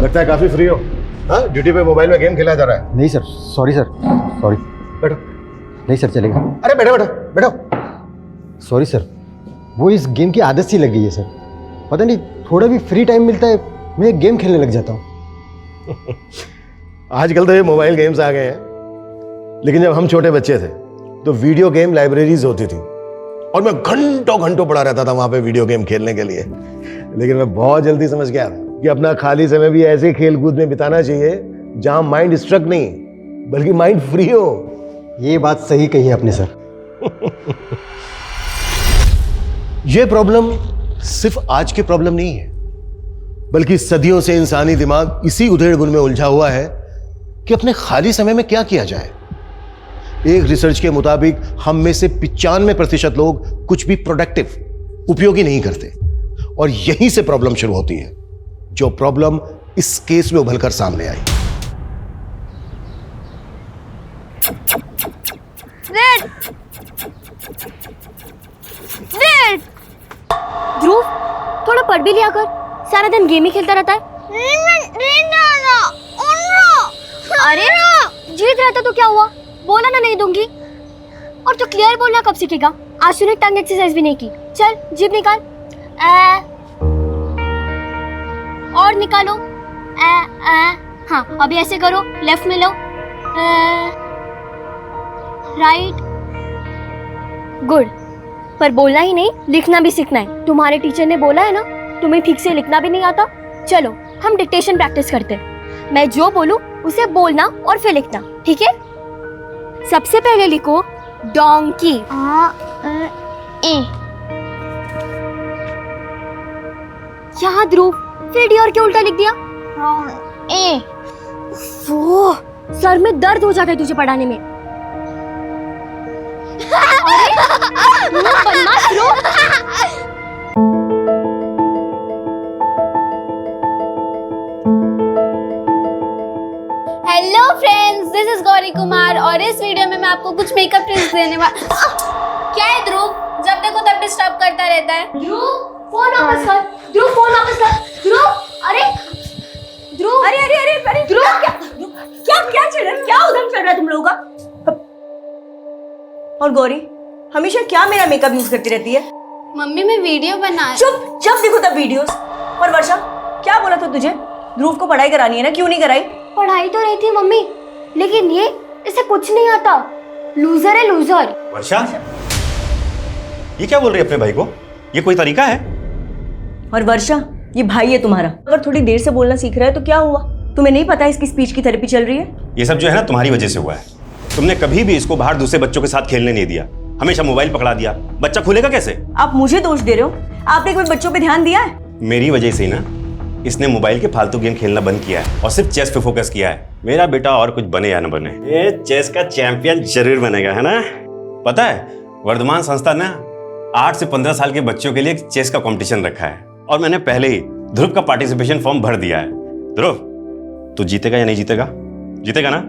लगता है काफी फ्री हो। हाँ, ड्यूटी पे मोबाइल में गेम खेला जा रहा है। नहीं सर, सॉरी सर, सॉरी। बैठो। नहीं सर, चलेगा। अरे बैठो बैठो बैठो। सॉरी सर, वो इस गेम की आदत सी लग गई है सर। पता नहीं, थोड़ा भी फ्री टाइम मिलता है मैं गेम खेलने लग जाता हूँ। आजकल तो ये मोबाइल गेम्स आ गए हैं, लेकिन जब हम छोटे बच्चे थे तो वीडियो गेम लाइब्रेरीज होती थी और मैं घंटों घंटों पड़ा रहता था वहां पे वीडियो गेम खेलने के लिए। लेकिन मैं बहुत जल्दी समझ गया कि अपना खाली समय भी ऐसे खेल कूद में बिताना चाहिए जहां माइंड स्ट्रक नहीं बल्कि माइंड फ्री हो। ये बात सही कही है आपने सर। ये प्रॉब्लम सिर्फ आज की प्रॉब्लम नहीं है, बल्कि सदियों से इंसानी दिमाग इसी उधेड़-बुन में उलझा हुआ है कि अपने खाली समय में क्या किया जाए। एक रिसर्च के मुताबिक हम में से 95% लोग कुछ भी प्रोडक्टिव, उपयोगी नहीं करते, और यहीं से प्रॉब्लम शुरू होती है, जो प्रॉब्लम इस केस में उभरकर सामने आई। ध्रुव, थोड़ा पढ़ भी लिया कर, सारा दिन गेम ही खेलता रहता है। अरे जीत रहता तो क्या हुआ, बोला ना नहीं दूंगी। और तो क्लियर बोलना कब सीखेगा? आज तूने टंग एक्सरसाइज भी नहीं की। चल जीभ निकाल, और निकालो। हाँ, अभी ऐसे करो, लेफ्ट में लो, राइट, गुड। पर बोलना ही नहीं, लिखना भी सीखना है। तुम्हारे टीचर ने बोला है ना, तुम्हें ठीक से लिखना भी नहीं आता। चलो हम डिक्टेशन प्रैक्टिस करते हैं। मैं जो बोलूं उसे बोलना और फिर लिखना, ठीक है? सबसे पहले लिखो डोंकी। यहाँ ध्रुव, फिर डी और क्या उल्टा लिख दिया? ए। वो सर में दर्द हो जाता है तुझे पढ़ाने में। Hello friends, this is Gauri Kumar और इस वीडियो में मैं आपको कुछ मेकअप टिप्स देने क्या है ध्रुव, जब देखो तब डिस्टर्ब करता रहता है। ध्रुव, फोन वापस कर। ध्रुव, फोन वापस कर। ध्रुव, अरे ध्रुव, अरे ध्रुव, क्या चल रहा है? क्या उधम चल रहा है तुम लोगों का? और गौरी हमेशा क्या मेरा मेकअप यूज करती रहती है? मम्मी मैं वीडियो बना। चुप, जब देखो तब वीडियोस। और वर्षा, क्या बोला था तुझे? ध्रुव को पढ़ाई करानी है ना, क्यों नहीं कराई? पढ़ाई तो रही थी मम्मी, लेकिन ये इसे कुछ नहीं आता। लूजर है, लूजर। वर्षा, ये क्या बोल रही है अपने भाई को? ये कोई तरीका है? और वर्षा, ये भाई है तुम्हारा, अगर थोड़ी देर से बोलना सीख रहा है तो क्या हुआ? तुम्हें नहीं पता इसकी स्पीच की थेरेपी चल रही है? ये सब जो है ना तुम्हारी वजह से हुआ है। तुमने कभी भी इसको बाहर दूसरे बच्चों के साथ खेलने नहीं दिया, हमेशा मोबाइल पकड़ा दिया। बच्चा खुलेगा कैसे? आप मुझे दोष दे रहे हो? आपने कोई बच्चों पे ध्यान दिया है? मेरी वजह से ही ना इसने मोबाइल के फालतू गेम खेलना बंद किया है और सिर्फ चेस पे फोकस किया है। मेरा बेटा और कुछ बने या न बने, ये चेस का चैंपियन जरूर बनेगा, है ना? पता है, वर्धमान संस्था ने 8 से 15 साल के बच्चों के लिए चेस का कंपटीशन रखा है और मैंने पहले ही ध्रुव का पार्टिसिपेशन फॉर्म भर दिया है। ध्रुव, तू जीतेगा या नहीं जीतेगा? जीतेगा ना?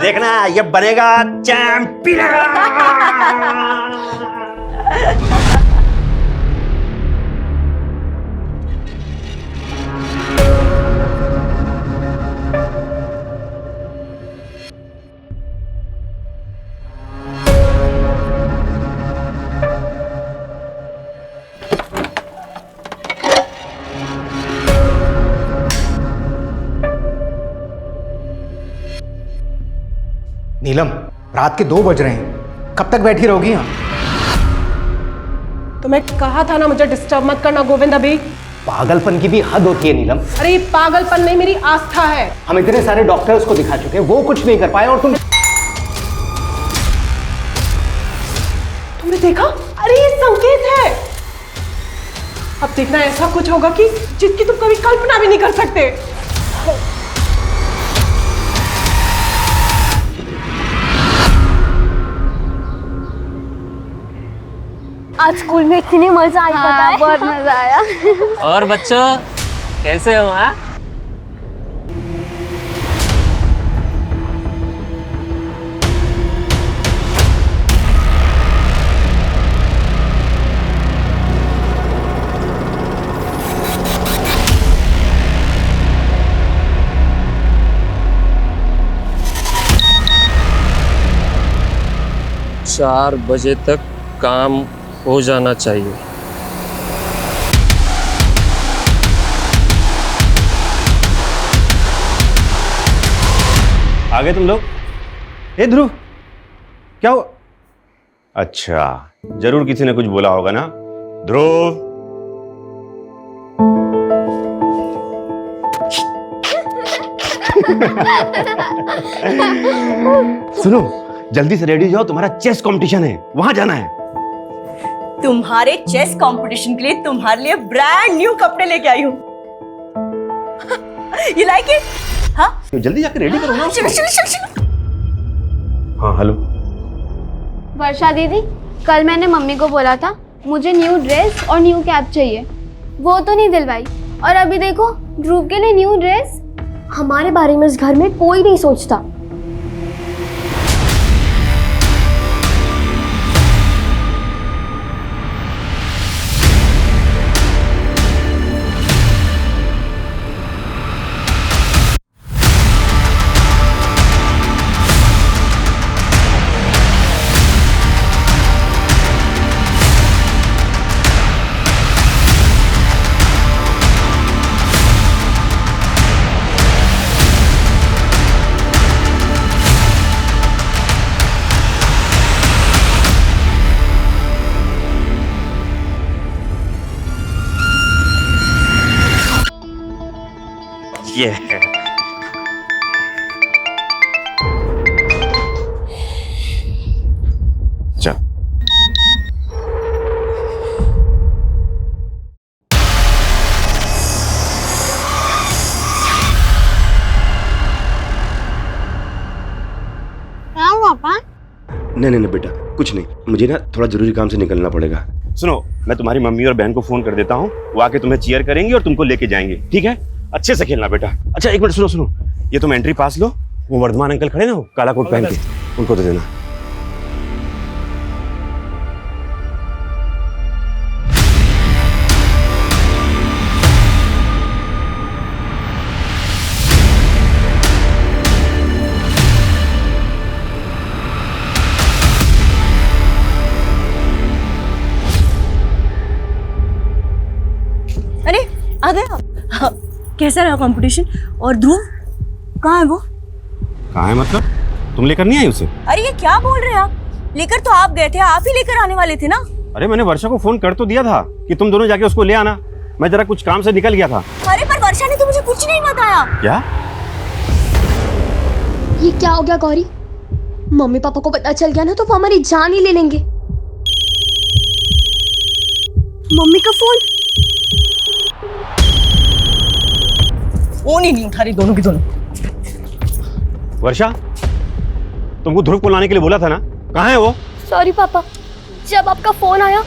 देखना, ये बनेगा चैंपियन। नीलम, रात के 2 बज रहे हैं, कब तक बैठी रहोगी यहाँ? तो मैं कहा था ना मुझे डिस्टर्ब मत करना गोविंद। अभी पागलपन की भी हद होती है नीलम। अरे ये पागलपन नहीं, मेरी आस्था है। हम इतने सारे डॉक्टर्स को दिखा चुके हैं, वो कुछ नहीं कर पाए, और तुमने देखा? अरे ये संकेत है। अब देखना ऐसा कुछ होगा कि जिसकी तुम कभी कल्पना भी नहीं कर सकते। आज स्कूल में इतनी मजा आई, पता है? बहुत मजा आया। और बच्चों कैसे हो? हाँ, चार बजे तक काम हो जाना चाहिए। आ गए तुम लोग? ए ध्रुव, क्या हुआ? अच्छा, जरूर किसी ने कुछ बोला होगा ना। ध्रुव, सुनो, जल्दी से रेडी जाओ, तुम्हारा चेस कंपटीशन है, वहां जाना है। तुम्हारे चेस कंपटीशन के लिए तुम्हारे लिए ब्रांड न्यू कपड़े लेके आई हूँ। You like it? हाँ? जल्दी जाकर रेडी करो ना। चलो चलो चलो चलो। हाँ हेलो। वर्षा दीदी, कल मैंने मम्मी को बोला था मुझे न्यू ड्रेस और न्यू कैप चाहिए, वो तो नहीं दिलवाई, और अभी देखो ध्रुव के लिए न्यू ड्रेस। हमारे बारे में इस घर में कोई नहीं सोचता। ये है। चल पापा। नहीं बेटा, कुछ नहीं, मुझे ना थोड़ा जरूरी काम से निकलना पड़ेगा। सुनो, मैं तुम्हारी मम्मी और बहन को फोन कर देता हूँ, वो आके तुम्हें चीयर करेंगी और तुमको लेके जाएंगे, ठीक है? अच्छे से खेलना बेटा। अच्छा एक मिनट सुनो, ये तुम एंट्री पास लो, वो वर्धमान अंकल खड़े ना, वो काला कोट पहन के, उनको दे देना। अरे आ गए आप? हाँ, कैसा रहा कंपटीशन? और ध्रुव कहाँ है वो? कहाँ है मतलब? तुम लेकर नहीं आई उसे? अरे ये क्या बोल रहे हैं आप? लेकर तो आप गए थे, आप ही लेकर आने वाले थे ना? अरे मैंने वर्षा को फोन कर तो दिया था कि तुम दोनों जाके उसको ले आना, मैं जरा कुछ काम से निकल गया था। अरे पर वर्षा ने तो मुझे कुछ नहीं बताया। क्या? ये क्या हो गया गौरी? मम्मी पापा को पता चल गया ना तो वो हमारी जान ही ले लेंगे। मम्मी का फोन। फोन ही नहीं उठा रही दोनों की दोनों। वर्षा, तुमको ध्रुव को लाने के लिए बोला था ना, कहाँ है वो? सॉरी पापा, जब आपका फोन आया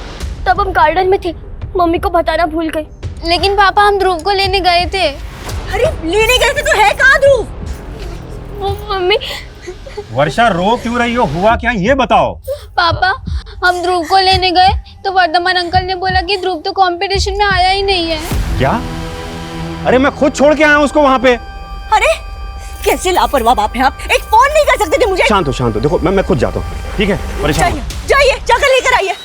तब हम गार्डन में थे, मम्मी को बताना भूल गए। लेकिन पापा हम ध्रुव को लेने गए थे। अरे लेने गए थे तो है कहाँ ध्रुव? वो मम्मी। वर्षा रो क्यों रही हो, हुआ क्या ये बताओ। पापा हम ध्रुव को लेने गए तो वर्धमान अंकल ने बोला कि ध्रुव तो कंपटीशन में आया ही नहीं है। क्या? अरे मैं खुद छोड़ के आया हूँ उसको वहाँ पे। अरे कैसे लापरवाह बाप है आप, एक फोन नहीं कर सकते थे मुझे? शांत हो, देखो मैं खुद जाता हूँ, ठीक है? परेशान जाइए जाइए, जाकर लेकर आइए।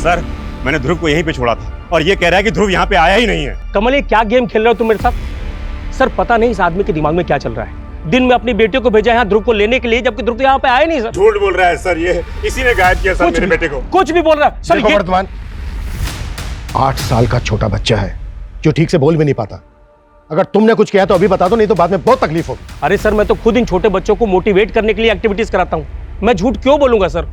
सर, मैंने ध्रुव को यहीं पे छोड़ा था और ये कह रहा है कि ध्रुव यहाँ पे आया ही नहीं है। कमल, ये क्या गेम खेल रहे हो तुम मेरे साथ? सर पता नहीं इस आदमी के दिमाग में क्या चल रहा है। दिन में अपनी बेटे को भेजा यहाँ ध्रुव को लेने के लिए, जबकि ध्रुव तो यहाँ पे आया नहीं। सर झूठ बोल रहा है सर, ये इसी ने गायब किया सर मेरे बेटे को। कुछ भी बोल रहा है सर। देखो वर्धमान, 8 साल का छोटा बच्चा है जो ठीक से बोल भी नहीं पाता। अगर तुमने कुछ किया तो अभी बता दो, नहीं तो बाद में बहुत तकलीफ होगी। अरे सर, मैं तो खुद इन छोटे बच्चों को मोटिवेट करने के लिए एक्टिविटीज कराता हूँ, मैं झूठ क्यों बोलूंगा सर?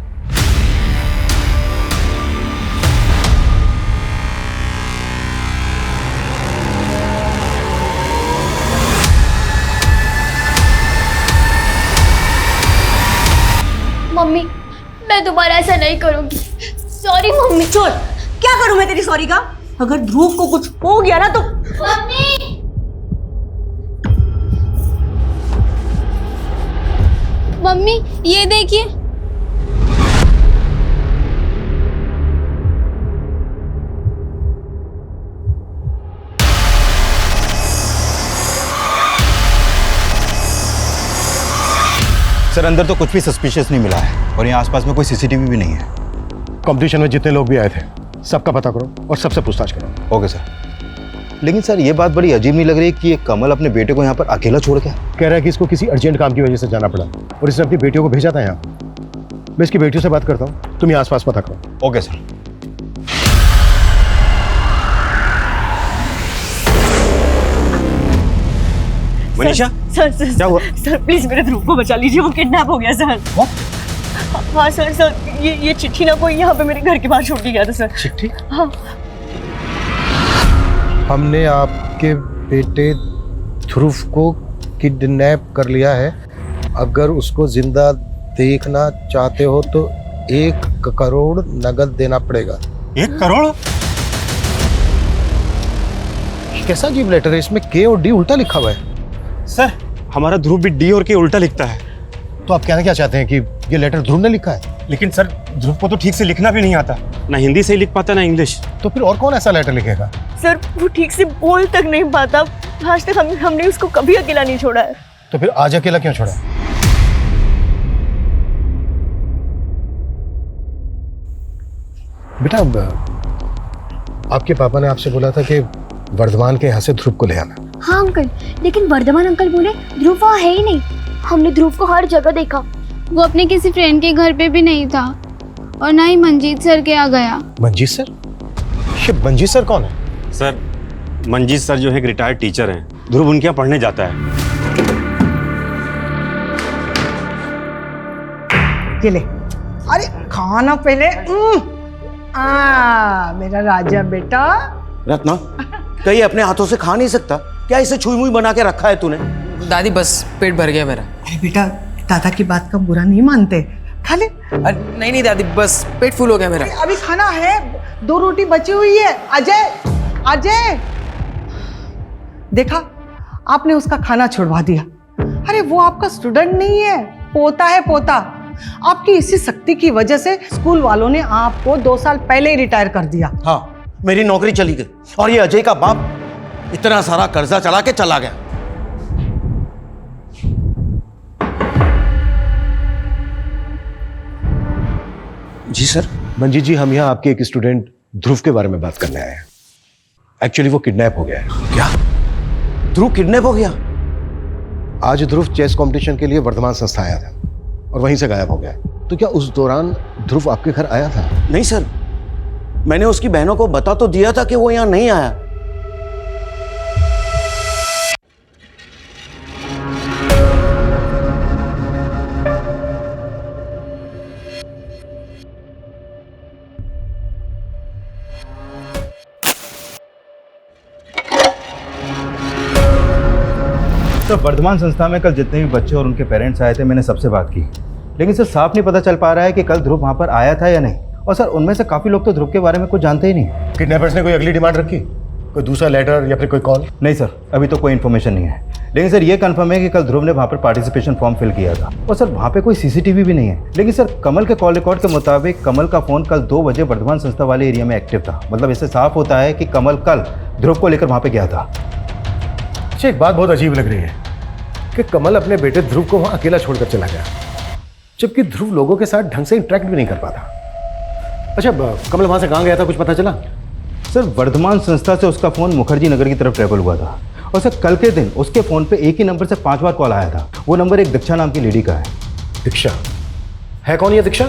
मम्मी, मैं दोबारा ऐसा नहीं करूंगी। Sorry mummy. छोड़, क्या करूं मैं तेरी सॉरी का? अगर ध्रुव को कुछ हो गया ना तो। मम्मी, मम्मी ये देखिए। सर अंदर तो कुछ भी सस्पिशियस नहीं मिला है और यहाँ आसपास में कोई सीसीटीवी भी नहीं है। कंपटीशन में जितने लोग भी आए थे सबका पता करो और सबसे पूछताछ करो। Okay sir. लेकिन सर ये बात बड़ी अजीब नहीं लग रही कि ये कमल अपने बेटे को यहाँ पर अकेला छोड़ गया? कह रहा है कि इसको किसी अर्जेंट काम की वजह से जाना पड़ा और इसने अपनी बेटियों को भेजा था यहाँ। मैं इसकी बेटियों से बात करता हूँ, तुम यहाँ आसपास पता करो। Okay sir. Manisha sir sir क्या हुआ? सर प्लीज मेरे ध्रुव को बचा लीजिए, वो किडनैप हो गया सर। हाँ सर सर ये चिट्ठी ना कोई यहाँ पे मेरे घर के बाहर छोड़ के गया था सर। चिट्ठी? हाँ। हमने आपके बेटे ध्रुव को किडनैप कर लिया है। अगर उसको जिंदा देखना चाहते हो तो 1 करोड़ नगद देना पड़ेगा। 1 करोड़? कैसा अजीब लेटर है, इसमें के और डी उल्टा लिखा हुआ है। सर हमारा ध्रुव भी डी और के उल्टा लिखता है। तो आप कहना क्या चाहते हैं कि ये लेटर ध्रुव ने लिखा है? लेकिन सर ध्रुव को तो ठीक से लिखना भी नहीं आता, ना हिंदी से लिख पाता ना इंग्लिश। तो फिर और कौन ऐसा लेटर लिखेगा? सर वो ठीक से बोल तक नहीं पाता। आज तक हमने उसको कभी अकेला नहीं छोड़ा है। तो फिर आज अकेला क्यों छोड़ा? बेटा आपके पापा ने आपसे बोला था कि वर्धमान के यहाँ से ध्रुव को ले आना। हाँ अंकल, लेकिन वर्धमान अंकल बोले ध्रुव वहाँ है ही नहीं। हमने ध्रुव को हर जगह देखा। वो अपने किसी फ्रेंड के घर पे भी नहीं था और ना ही मंजीत सर के यहाँ गया। मंजीत सर? ये मंजीत सर कौन है? सर मंजीत सर जो है एक रिटायर्ड टीचर हैं। ध्रुव उनके यहाँ पढ़ने जाता है। ये ले, अरे खाना पहले। मेरा राजा बेटा। रत्ना कहीं अपने हाथों से खा नहीं सकता क्या? इसे छुई मुई बना के रखा है तूने? दादी बस पेट भर गया मेरा। अरे बेटा दादा की बात का बुरा नहीं मानते, खा ले। नहीं नहीं दादी बस पेट फुल हो गया मेरा। अभी खाना है, 2 रोटी बची हुई है। अजय अजय देखा, आपने उसका खाना छुड़वा दिया। अरे वो आपका स्टूडेंट नहीं है, पोता है पोता। आपकी इसी शक्ति की वजह से स्कूल वालों ने आपको 2 साल पहले ही रिटायर कर दिया। हाँ मेरी नौकरी चली गई और ये अजय का बाप इतना सारा कर्जा चला के चला गया। जी सर। मंजीत जी हम यहाँ आपके एक स्टूडेंट ध्रुव के बारे में बात करने आए हैं। एक्चुअली वो किडनैप हो गया है। क्या? ध्रुव किडनैप हो गया? आज ध्रुव चेस कंपटीशन के लिए वर्धमान संस्था आया था और वहीं से गायब हो गया। तो क्या उस दौरान ध्रुव आपके घर आया था? नहीं सर, मैंने उसकी बहनों को बता तो दिया था कि वो यहाँ नहीं आया। तो वर्धमान संस्था में कल जितने भी बच्चे और उनके पेरेंट्स आए थे मैंने सबसे बात की, लेकिन सर साफ नहीं पता चल पा रहा है कि कल ध्रुव वहाँ पर आया था या नहीं। और सर उनमें से काफ़ी लोग तो ध्रुव के बारे में कुछ जानते ही नहीं। किडनैपर्स ने कोई अगली डिमांड रखी, कोई दूसरा लेटर या फिर कोई कॉल? नहीं सर, अभी तो कोई इन्फॉर्मेशन नहीं है। लेकिन सर ये कंफर्म है कि कल ध्रुव ने वहाँ पर पार्टिसिपेशन फॉर्म फिल किया था। और सर वहाँ पे कोई सीसीटीवी भी नहीं है। लेकिन सर कमल के कॉल रिकॉर्ड के मुताबिक कमल का फ़ोन कल 2 बजे वर्धमान संस्था वाले एरिया में एक्टिव था। मतलब इससे साफ होता है कि कमल कल ध्रुव को लेकर वहाँ पर गया था। अच्छा एक बात बहुत अजीब लग रही है कि कमल अपने बेटे ध्रुव को वहाँ अकेला छोड़कर चला गया, जबकि ध्रुव लोगों के साथ ढंग से इंटरेक्ट भी नहीं कर पाता। अच्छा कमल वहाँ से कहाँ गया था, कुछ पता चला? सर वर्धमान संस्था से उसका फ़ोन मुखर्जी नगर की तरफ ट्रेवल हुआ था। और सर कल के दिन उसके फ़ोन पे एक ही नंबर से 5 बार कॉल आया था। वो नंबर एक दीक्षा नाम की लेडी का है। दीक्षा? है कौन ये दीक्षा?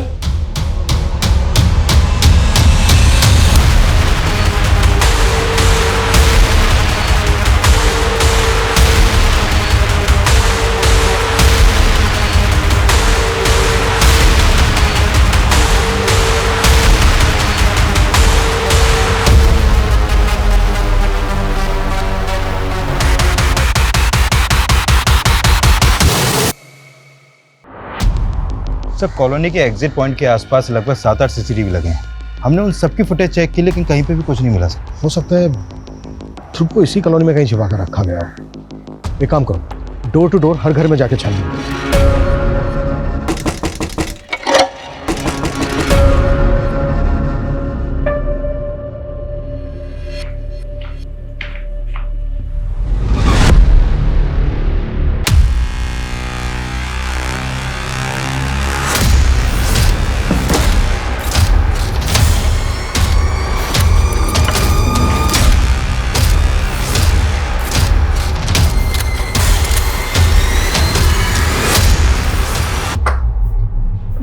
सर कॉलोनी के एग्जिट पॉइंट के आसपास लगभग 7-8 सीसीटीवी लगे हैं। हमने उन सबकी फुटेज चेक की लेकिन कहीं पे भी कुछ नहीं मिला सर। हो सकता है ध्रुव को इसी कॉलोनी में कहीं छिपा कर रखा गया हो। एक काम करो, डोर टू डोर हर घर में जाके छानबीन करो।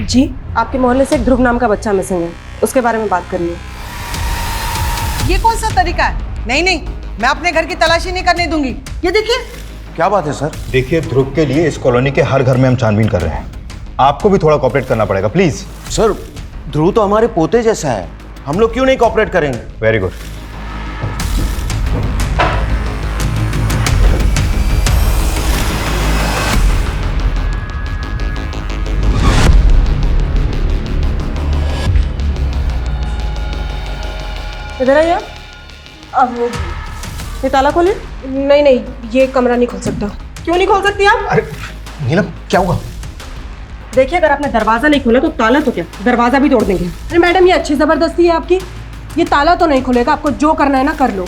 जी, आपके मोहल्ले से एक ध्रुव नाम का बच्चा मिसिंग है, उसके बारे में बात करनी है। ये कौन सा तरीका है? नहीं नहीं, मैं अपने घर की तलाशी नहीं करने दूंगी। ये देखिए। क्या बात है सर? देखिए, ध्रुव के लिए इस कॉलोनी के हर घर में हम छानबीन कर रहे हैं। आपको भी थोड़ा कोऑपरेट करना पड़ेगा प्लीज। सर, ध्रुव तो हमारे पोते जैसा है, हम लोग क्यों नहीं कोऑपरेट करेंगे? Very good. इधर आइए। अब ये ताला खोले। नहीं नहीं, ये कमरा नहीं खोल सकता। क्यों नहीं खोल सकती आप? अरे नीलम, क्या हुआ? देखिए, अगर आपने दरवाजा नहीं खोला तो ताला तो क्या, दरवाजा भी तोड़ देंगे। अरे मैडम, ये अच्छी जबरदस्ती है आपकी। ये ताला तो नहीं खुलेगा, आपको जो करना है ना कर लो।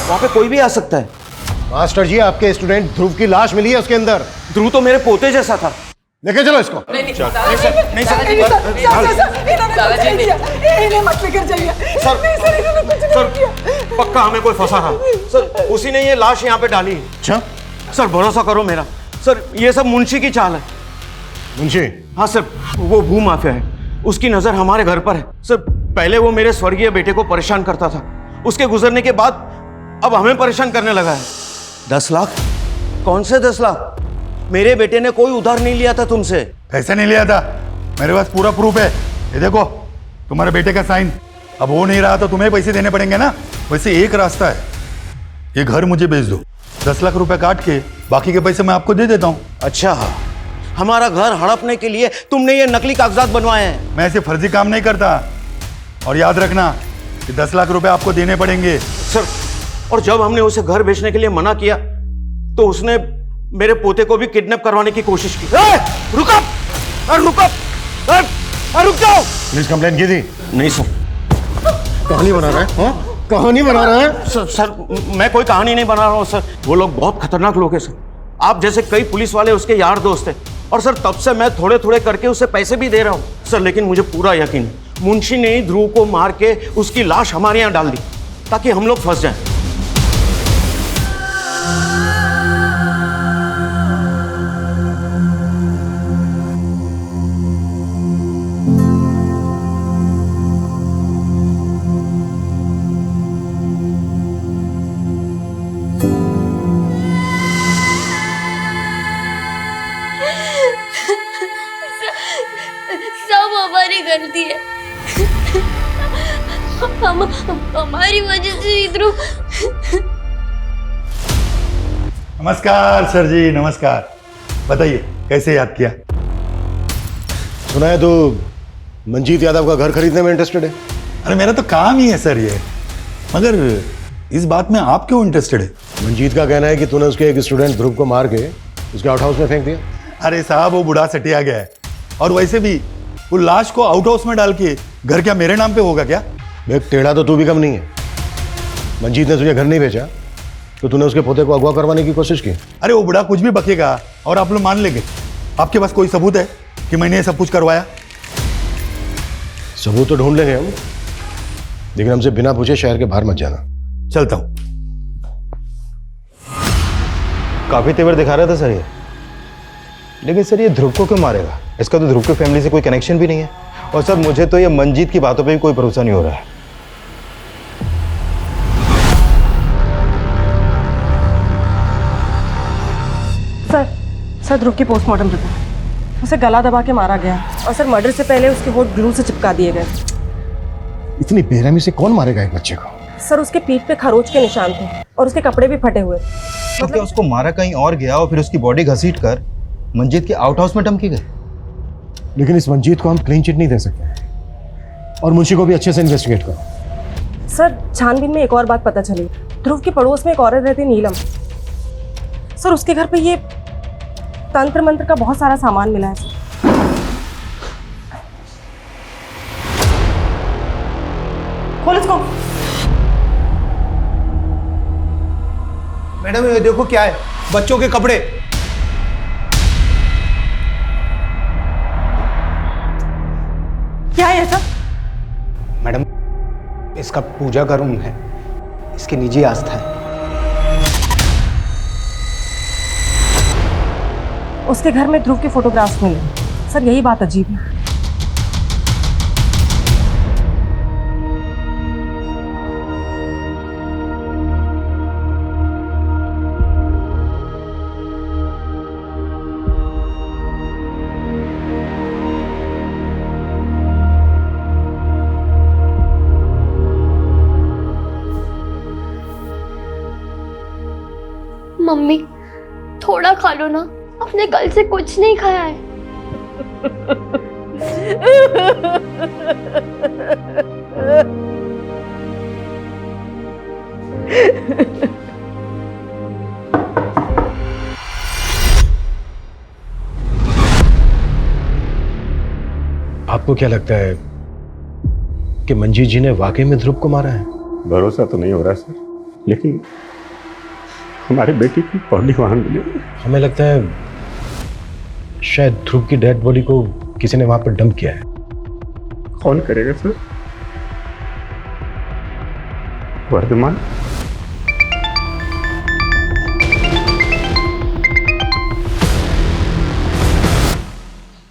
वहां पे कोई भी आ सकता है। मास्टर जी, आपके स्टूडेंट ध्रुव की लाश मिली है उसके अंदर। ध्रुव तो मेरे पोते जैसा था। लेके चलो इसको। नहीं सर, मत लेकर जाइए। सर, पक्का हमें कोई फंसा था। सर, उसी ने ये लाश यहाँ पे डाली। अच्छा सर, भरोसा करो मेरा। सर, ये सब मुंशी की चाल है। मुंशी? हाँ सर, वो भू माफिया है, उसकी नजर हमारे घर पर है। सर, पहले वो मेरे स्वर्गीय बेटे को परेशान करता था, उसके गुजरने के बाद अब हमें परेशान करने लगा है। 10 लाख? कौन से 10 लाख? मेरे बेटे ने कोई उधार नहीं लिया था तुमसे। पैसे नहीं लिया था, मेरे पास पूरा प्रूफ है। ये देखो, तुम्हारे बेटे का साइन। अब वो नहीं रहा तो तुम्हें पैसे देने पड़ेंगे ना। वैसे एक रास्ता है, ये घर मुझे बेच दो, 10 लाख रुपए काट के बाकी के पैसे मैं आपको दे देता हूँ। अच्छा, हमारा घर हड़पने के लिए तुमने ये नकली कागजात बनवाए हैं? मैं ऐसे फर्जी काम नहीं करता। और याद रखना कि 10 लाख रुपए आपको देने पड़ेंगे। सर, और जब हमने उसे घर बेचने के लिए मना किया तो उसने मेरे पोते को भी किडनैप करवाने की कोशिश की। रुक जाओ। पुलिस कंप्लेंट की थी? नहीं सर। कहानी बना रहा है? हाँ? कहानी बना रहा है? सर, मैं कोई कहानी नहीं बना रहा हूँ सर। वो लोग बहुत खतरनाक लोग हैं सर। आप जैसे कई पुलिस वाले उसके यार दोस्त हैं, और सर तब से मैं थोड़े थोड़े करके उसे पैसे भी दे रहा हूँ सर। लेकिन मुझे पूरा यकीन है, मुंशी ने ही ध्रुव को मार के उसकी लाश हमारे यहाँ डाल दी ताकि हम लोग फंस जाएं। सब हमारी गलती है। हमारी वजह से ध्रुव। नमस्कार सर जी, नमस्कार। बताइए कैसे याद किया? सुना है तो मंजीत यादव का घर खरीदने में इंटरेस्टेड है। अरे मेरा तो काम ही है सर ये, मगर इस बात में आप क्यों इंटरेस्टेड है? मंजीत का कहना है कि तूने उसके एक स्टूडेंट ध्रुव को मार के उसके आउट हाउस में फेंक दिया। अरे साहब, वो बूढ़ा सटिया गया है, और वैसे भी वो लाश को आउट हाउस में डाल के घर क्या मेरे नाम पे होगा क्या? देख, टेढ़ा तो तू भी कम नहीं है। मंजीत ने तुझे घर नहीं भेजा तो तूने उसके पोते को अगवा करवाने की कोशिश की। अरे वो बूढ़ा कुछ भी बकेगा और आप लोग मान लेंगे। आपके पास कोई सबूत है कि मैंने ये सब कुछ करवाया? सबूत तो ढूंढ लेंगे हम, लेकिन हमसे बिना पूछे शहर के बाहर मत जाना। चलता हूं। काफी तेवर दिखा रहा था सर ये, लेकिन सर ये ध्रुव को क्यों मारेगा? इसका तो ध्रुव की फैमिली से कोई कनेक्शन भी नहीं है। और सर, मुझे तो ये मंजीत की बातों पे भी कोई भरोसा नहीं हो रहा है। सर, ध्रुव की पोस्टमार्टम रिपोर्ट। उसे गला दबा के मारा गया, और सर मर्डर से पहले उसके होठ ग्लू से चिपका दिए गए। इतनी बेरहमी से कौन मारेगा एक बच्चे को? सर, उसके पीठ पे खरोच के निशान थे और उसके कपड़े भी फटे हुए। तो क्या उसको मारा कहीं और गया और फिर उसकी बॉडी घसीट कर मंजीत के आउट हाउस में डंप की गई? लेकिन इस मंजीत को हम क्लीन चिट नहीं दे सकते, और मुंशी को भी अच्छे से इन्वेस्टिगेट करो। सर, छानबीन में एक और बात पता चली। ध्रुव के पड़ोस में एक औरत रहती, नीलम। सर, उसके घर पे ये तंत्र मंत्र का बहुत सारा सामान मिला है सर। खोल इसको। मैडम, ये देखो क्या है, बच्चों के कपड़े। है सब? मैडम, इसका पूजा का रूम है, इसकी निजी आस्था है। उसके घर में ध्रुव के फोटोग्राफ्स मिले सर, यही बात अजीब है। मम्मी थोड़ा खा लो ना, अपने कल से कुछ नहीं खाया है। आपको क्या लगता है कि मंजीत जी ने वाकई में ध्रुव को मारा है? भरोसा तो नहीं हो रहा सर, लेकिन हमारे बेटे की बॉडी वहां मिली। हमें लगता है शायद ध्रुव की डेड बॉडी को किसी ने वहां पर डंप किया है। कौन करेगा सर? वर्धमान?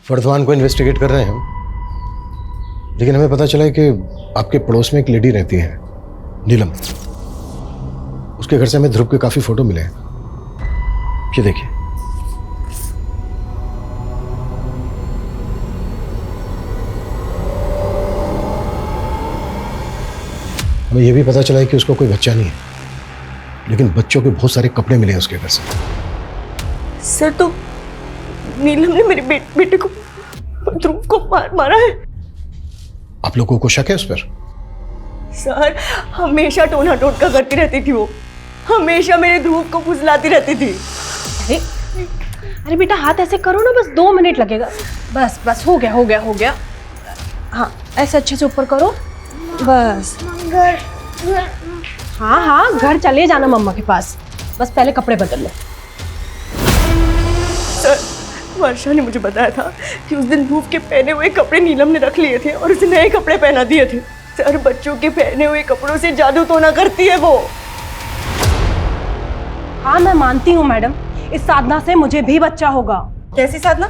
वर्धमान को इन्वेस्टिगेट कर रहे हैं हम, लेकिन हमें पता चला है कि आपके पड़ोस में एक लेडी रहती है, नीलम। उसके घर से हमें ध्रुव के काफी फोटो मिले हैं। ये देखिए। हमें यह भी पता चला है कि उसको कोई बच्चा नहीं है, लेकिन बच्चों के बहुत सारे कपड़े मिले हैं उसके घर से। सर तो नीलम ने मेरे बेटे को, ध्रुव को मारा है। आप लोगों को शक है उस पर? सर हमेशा टोना टोटका करती रहती थी वो, हमेशा मेरे ध्रुव को फुसलाती रहती थी। अरे बेटा हाथ ऐसे करो ना, बस 2 मिनट लगेगा। बस बस हो गया हो गया हो गया। हाँ ऐसे अच्छे से ऊपर करो, बस। हाँ हाँ घर चले जाना मम्मा के पास, बस पहले कपड़े बदल लो। सर वर्षा ने मुझे बताया था कि उस दिन ध्रुव के पहने हुए कपड़े नीलम ने रख लिए थे और उसे नए कपड़े पहना दिए थे। सर बच्चों के पहने हुए कपड़ों से जादू टोना करती है वो। हाँ मैं मानती हूँ मैडम, इस साधना से मुझे भी बच्चा होगा। कैसी साधना?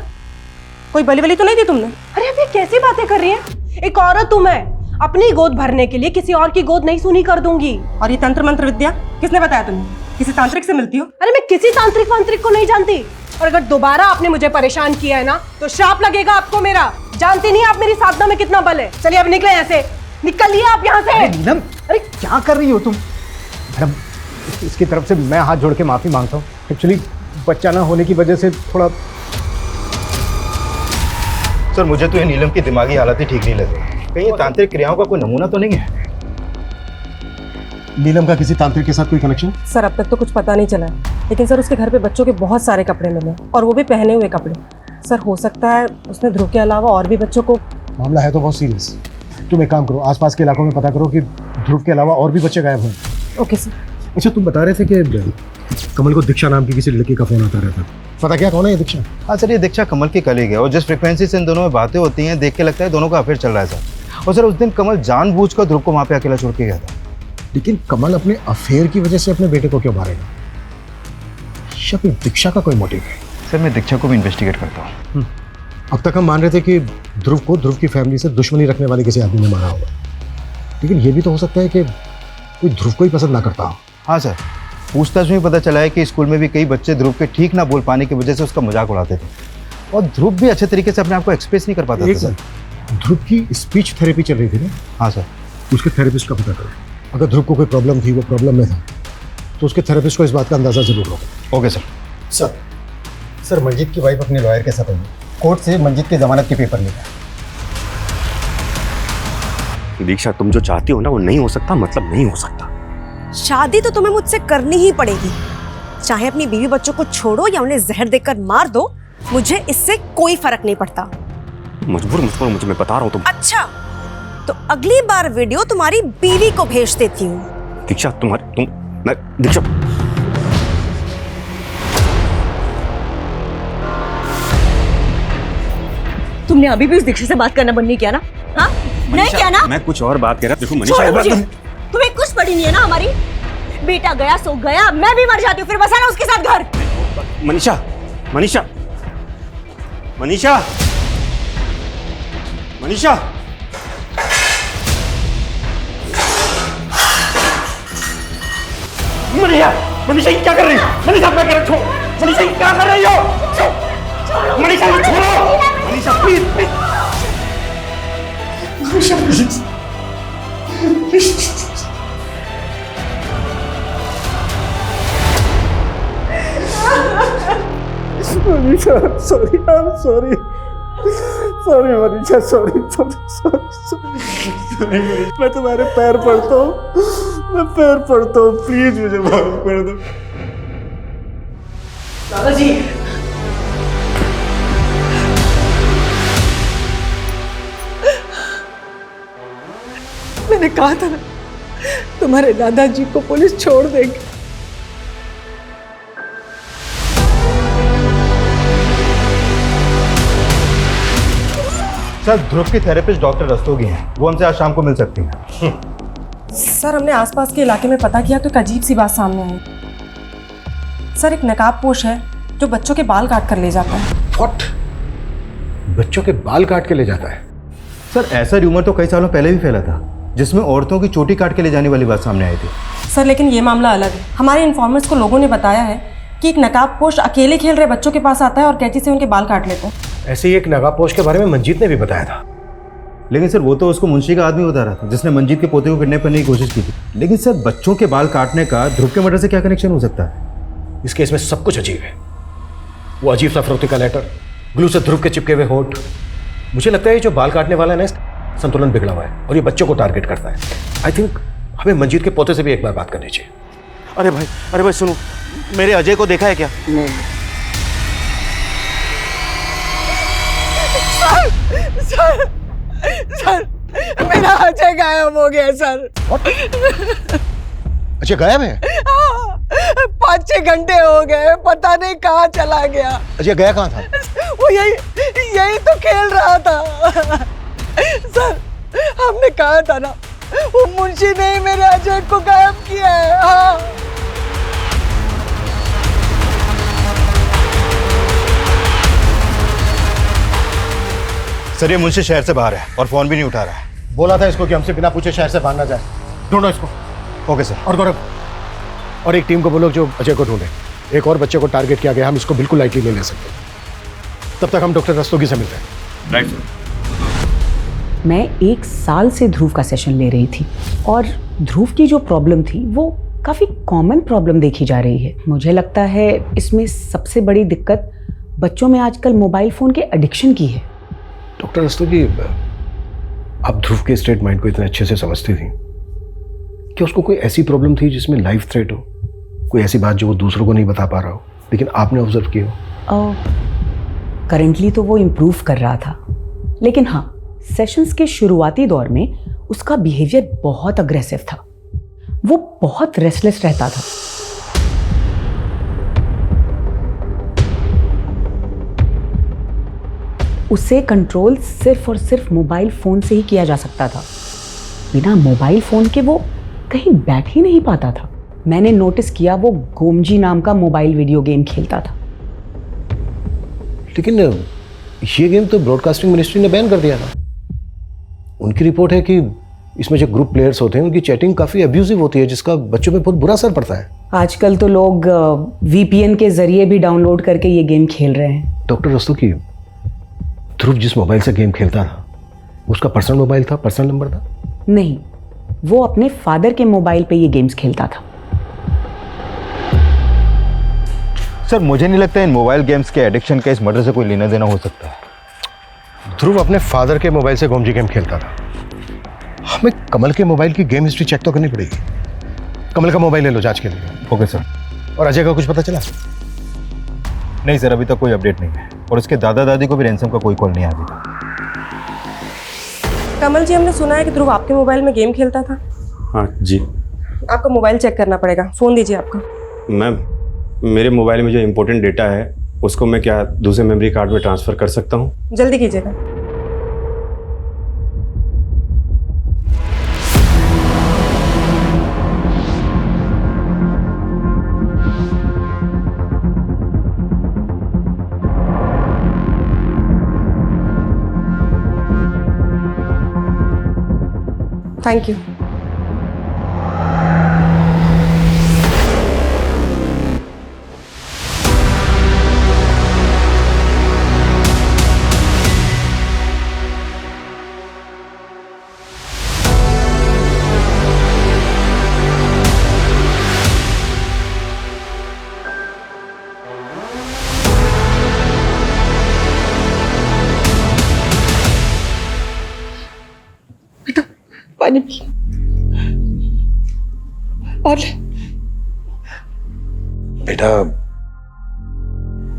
कोई बली वली तो नहीं दी तुमने? अरे अब ये कैसी बातें कर रही हैं? एक औरत हूँ मैं, अपनी गोद भरने के लिए किसी और की गोद नहीं सुनी कर दूंगी। और ये तंत्र मंत्र विद्या किसने बताया तुम्हें? किसी तांत्रिक से मिलती हो? अरे मैं किसी तांत्रिक वांत्रिक को नहीं जानती, और अगर दोबारा आपने मुझे परेशान किया है ना तो श्राप लगेगा आपको मेरा। जानती नहीं आप मेरी साधना में कितना बल है। चलिए अब निकले यहाँ से, निकलिए आप यहाँ से। नीलम, अरे क्या कर रही हो तुम? मैडम इसकी तरफ से मैं हाथ जोड़ के माफी मांगता हूँ। एक्चुअली बच्चा ना होने की वजह से थोड़ा। सर मुझे तो ये नीलम की दिमागी हालत ही ठीक नहीं लग रही। कहीं ये तांत्रिक क्रियाओं का कोई नमूना तो नहीं है? नीलम का किसी तांत्रिक के साथ कोई कनेक्शन? सर अब तक तो कुछ पता नहीं चला है, लेकिन सर उसके घर पे बच्चों के बहुत सारे कपड़े मिले और वो भी पहने हुए कपड़े। सर हो सकता है उसने ध्रुव के अलावा और भी बच्चों को। मामला है तो बहुत सीरियस। तुम एक काम करो, आसपास के इलाकों में पता करो कि ध्रुव के अलावा और भी बच्चे गायब हैं। Okay sir. अच्छा तुम बता रहे थे कि कमल को दीक्षा नाम की किसी लड़की का फोन आता रहता, पता क्या कौन है ये दीक्षा? हाँ सर ये दीक्षा कमल की कलीग है और जिस फ्रिक्वेंसी से इन दोनों में बातें होती हैं देख के लगता है दोनों का अफेयर चल रहा है सर। और सर उस दिन कमल जानबूझकर ध्रुव को वहाँ पे अकेला छोड़ के गया था। लेकिन कमल अपने अफेयर की वजह से अपने बेटे को क्यों मारेगा? या फिर दीक्षा का कोई मोटिव है? सर मैं दीक्षा को भी इन्वेस्टिगेट करता हूँ। अब तक हम मान रहे थे कि ध्रुव को ध्रुव की फैमिली से दुश्मनी रखने वाले किसी आदमी ने मारा होगा, लेकिन ये भी तो हो सकता है कि कोई ध्रुव को ही पसंद ना करता हो। हाँ सर पूछताछ में पता चला है कि स्कूल में भी कई बच्चे ध्रुव के ठीक ना बोल पाने की वजह से उसका मजाक उड़ाते थे और ध्रुव भी अच्छे तरीके से अपने आप को एक्सप्रेस नहीं कर पाता था सर। ध्रुव की स्पीच थेरेपी चल रही थी ना? हाँ सर। उसके थेरेपिस्ट का पता करो, अगर ध्रुव को कोई प्रॉब्लम थी, वो प्रॉब्लम में था, तो उसके थेरेपिस्ट को इस बात का अंदाजा जरूर होगा। Okay sir. सर मंजीत की वाइफ अपने लॉयर के साथ आई, कोर्ट से मंजीत की जमानत के पेपर लेकर। दीक्षा तुम जो चाहती हो ना वो नहीं हो सकता, मतलब नहीं हो सकता। शादी तो तुम्हें मुझसे करनी ही पड़ेगी, चाहे अपनी बीवी बच्चों को छोड़ो या उन्हें जहर देकर मार दो, मुझे इससे कोई फर्क नहीं पड़ता। मजबूर मुझे मैं बता रहा हूँ तुम। अच्छा तो अगली बार वीडियो तुम्हारी बीवी को भेज देती हूँ। दीक्षा दीक्षा तुमने अभी भी उस दीक्षा से बात करना बंद नहीं किया ना? हाँ नहीं क्या ना? मैं कुछ और बात कर रहा। देखो छोड़ो मनीषा, मुझे। तुम्हें कुछ पड़ी नहीं है ना हमारी? बेटा गया सो गया, मैं भी मर जाती हूँ, फिर बसाना उसके साथ घर। मनीषा, मनीषा, मनीषा, मनीषा, मनीषा, मनीषा ये क्या कर रही हो? मनीषा मैं कर रहा हूँ। मनीषा ये क्या कर रही हो? मनीषा ये छोड़ो। Manisha please please. Manisha please. Manisha sorry, I am sorry, sorry Manisha, sorry sorry sorry. मैं तुम्हारे पैर पड़ता हूँ, मैं पैर पड़ता हूँ, प्लीज मुझे माफ कर दो। दादाजी, मैंने कहा था ना तुम्हारे दादाजी को पुलिस छोड़ देगी। सर ध्रुव की थेरेपिस्ट डॉक्टर रस्तोगी हैं, वो हमसे आज शाम को मिल सकती हैं। सर हमने आसपास के इलाके में पता किया तो एक अजीब सी बात सामने आई। सर एक नकाबपोश है जो बच्चों के बाल काट कर ले जाता है। व्हाट? बच्चों के बाल काट के ले जाता है? सर ऐसा र्यूमर तो कई सालों पहले भी फैला था, जिसमें औरतों की चोटी काट के ले जाने वाली बात सामने आई थी। सर लेकिन ये मामला अलग है। हमारे इन्फॉर्मर्स को लोगों ने बताया है कि एक नकाबपोश अकेले खेल रहे बच्चों के पास आता है और कैंची से उनके बाल काट लेता है। ऐसे ही एक नकाबपोश के बारे में मंजीत ने भी बताया था। लेकिन सर वो तो उसको मुंशी का आदमी बता रहा था, जिसने मंजीत के पोते को किडनैप करने की कोशिश की थी। लेकिन सर बच्चों के बाल काटने का ध्रुव के मर्डर से क्या कनेक्शन हो सकता है? इस केस में सब कुछ अजीब है। वो अजीब सा फरोख्ती का लेटर, ग्लू से ध्रुव के चिपके हुए होठ। मुझे लगता है ये जो बाल काटने वाला है ना, संतुलन बिगड़ा हुआ है और ये बच्चों को टारगेट करता है। आई थिंक हमें मंजीत के पोते से भी एक बार बात करनी चाहिए। अरे भाई सुनो, मेरे अजय को देखा है क्या? नहीं। सर मेरा अजय गायब हो गया सर। अच्छा गायब है? 5-6 घंटे हो गए, पता नहीं कहाँ चला गया। अजय गया कहाँ था? वो यही तो खेल रहा था। सर हमने कहा था ना, वो मुंशी ने ही मेरे अजय को गायब किया है। हाँ। सर ये मुंशी शहर से बाहर है और फोन भी नहीं उठा रहा है। बोला था इसको कि हमसे बिना पूछे शहर से भागना जाए। ढूंढो इसको। Okay sir. और गौरव, और एक टीम को बोलो जो अजय को ढूंढे। एक और बच्चे को टारगेट किया गया, हम इसको बिल्कुल लाइटली नहीं ले सकते। तब तक हम डॉक्टर रस्तोगी से मिलते हैं। Right sir. मैं 1 साल से ध्रुव का सेशन ले रही थी और ध्रुव की जो प्रॉब्लम थी वो काफ़ी कॉमन प्रॉब्लम देखी जा रही है। मुझे लगता है इसमें सबसे बड़ी दिक्कत बच्चों में आजकल मोबाइल फ़ोन के एडिक्शन की है। डॉक्टर रस्तोगी, आप ध्रुव के स्टेट माइंड को इतने अच्छे से समझती थी कि उसको कोई ऐसी प्रॉब्लम थी जिसमें लाइफ थ्रेट हो, कोई ऐसी बात जो वो दूसरों को नहीं बता पा रहा हो, लेकिन आपने ऑब्जर्व की हो? करेंटली तो वो इम्प्रूव कर रहा था, लेकिन हाँ सेशंस के शुरुआती दौर में उसका बिहेवियर बहुत अग्रेसिव था। वो बहुत रेस्टलेस रहता था। उसे कंट्रोल सिर्फ और सिर्फ मोबाइल फ़ोन से ही किया जा सकता था। बिना मोबाइल फ़ोन के वो कहीं बैठ ही नहीं पाता था। मैंने नोटिस किया वो गोमजी नाम का मोबाइल वीडियो गेम खेलता था। लेकिन ये गेम तो ब्रॉडकास्टिंग मिनिस्ट्री ने बैन कर दिया था। उनकी रिपोर्ट है कि इसमें जो ग्रुप प्लेयर्स होते हैं उनकी चैटिंग काफ़ी अब्यूजिव होती है, जिसका बच्चों पे बहुत बुरा असर पड़ता है। आजकल तो लोग VPN के जरिए भी डाउनलोड करके ये गेम खेल रहे हैं। डॉक्टर रस्तोगी, ध्रुव जिस मोबाइल से गेम खेलता था उसका पर्सनल मोबाइल था, पर्सनल नंबर था? नहीं, वो अपने फादर के मोबाइल पे ये गेम्स खेलता था। सर मुझे नहीं लगता इन मोबाइल गेम्स के एडिक्शन का इस मर्डर से कोई लेना देना हो सकता है। ध्रुव अपने फादर के मोबाइल से गोमजी गेम खेलता था। हमें कमल के मोबाइल की गेम हिस्ट्री चेक तो करनी पड़ेगी। कमल का मोबाइल ले लो जांच के लिए। Okay sir. और अजय का कुछ पता चला? नहीं सर, अभी तक कोई अपडेट नहीं है और उसके दादा दादी को भी रैंसम का कोई कॉल नहीं आया अभी तक। कमल जी हमने सुना है कि ध्रुव आपके मोबाइल में गेम खेलता था। हाँ जी। आपका मोबाइल चेक करना पड़ेगा, फ़ोन दीजिए आपका। मैम, मेरे मोबाइल में जो इम्पोर्टेंट डेटा है उसको मैं क्या दूसरे मेमोरी कार्ड में ट्रांसफ़र कर सकता हूँ? जल्दी कीजिएगा। Thank you. पानी पी और ले। बेटा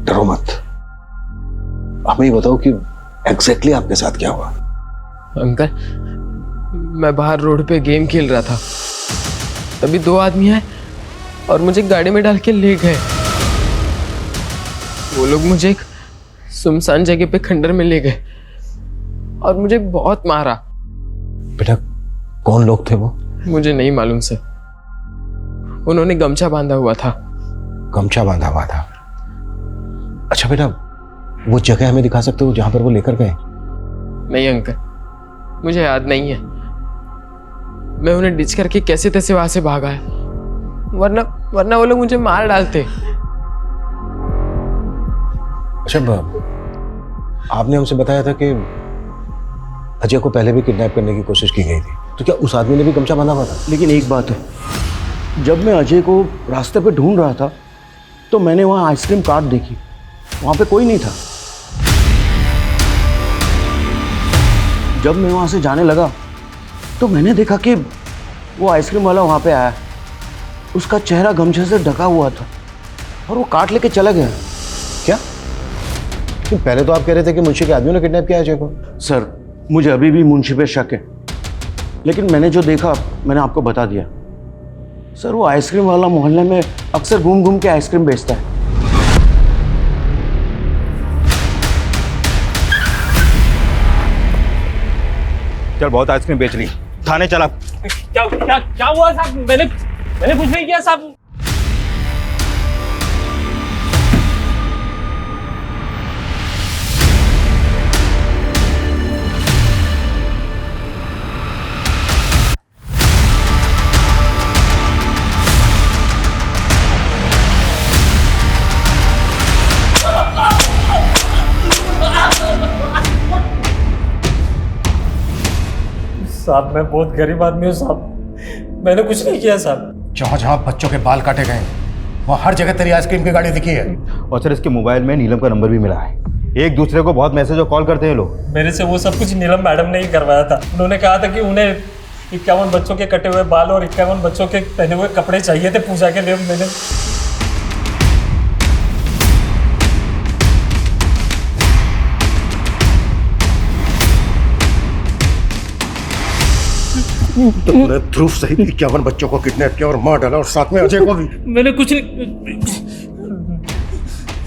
डरो मत, हमें ये बताओ कि एग्जैक्टली आपके साथ क्या हुआ। अंकल, मैं बाहर रोड पे गेम खेल रहा था, तभी दो आदमी आए और मुझे गाड़ी में डाल के ले गए। वो लोग मुझे एक सुनसान जगह पे खंडर में ले गए और मुझे बहुत मारा। बेटा कौन लोग थे वो? मुझे नहीं मालूम सर, उन्होंने गमछा बांधा हुआ था। गमछा बांधा हुआ था? अच्छा बेटा, वो जगह हमें दिखा सकते हो जहां पर वो लेकर गए? नहीं अंकल, मुझे याद नहीं है। मैं उन्हें डिच करके कैसे तैसे वहां से भागा है, वरना वो लोग मुझे मार डालते। अच्छा, आपने हमसे बताया था कि अजय को पहले भी किडनैप करने की कोशिश की गई थी, तो क्या उस आदमी ने भी गमछा बांधा हुआ था? लेकिन एक बात है, जब मैं अजय को रास्ते पे ढूंढ रहा था तो मैंने वहाँ आइसक्रीम कार्ट देखी, वहाँ पे कोई नहीं था। जब मैं वहाँ से जाने लगा तो मैंने देखा कि वो आइसक्रीम वाला वहाँ पे आया, उसका चेहरा गमछे से ढका हुआ था और वो कार्ट लेके चला गया। क्या? पहले तो आप कह रहे थे कि मुंशी के आदमियों ने किडनैप किया अजय को। सर, मुझे अभी भी मुंशी पे शक है, लेकिन मैंने जो देखा मैंने आपको बता दिया। सर, वो आइसक्रीम वाला मोहल्ले में अक्सर घूम घूम के आइसक्रीम बेचता है। चल, बहुत आइसक्रीम बेच ली, थाने चला। क्या हुआ साहब? मैंने कुछ नहीं किया साहब। साहब, मैं बहुत गरीब आदमी हूँ साहब, मैंने कुछ नहीं किया साहब। जहाँ जहाँ बच्चों के बाल काटे गए वहाँ हर जगह तेरी आइसक्रीम की गाड़ी दिखी है। और सर, इसके मोबाइल में नीलम का नंबर भी मिला है। एक दूसरे को बहुत मैसेज और कॉल करते हैं लोग। मेरे से वो सब कुछ नीलम मैडम ने ही करवाया था। उन्होंने कहा था कि उन्हें 51 बच्चों के कटे हुए बाल और 51 बच्चों के पहने हुए कपड़े चाहिए थे पूजा के लिए। मैंने तुमने ध्रुव सहित 51 बच्चों को किडनैप किया और मार डाला, और साथ में अजय को भी। मैंने कुछ नहीं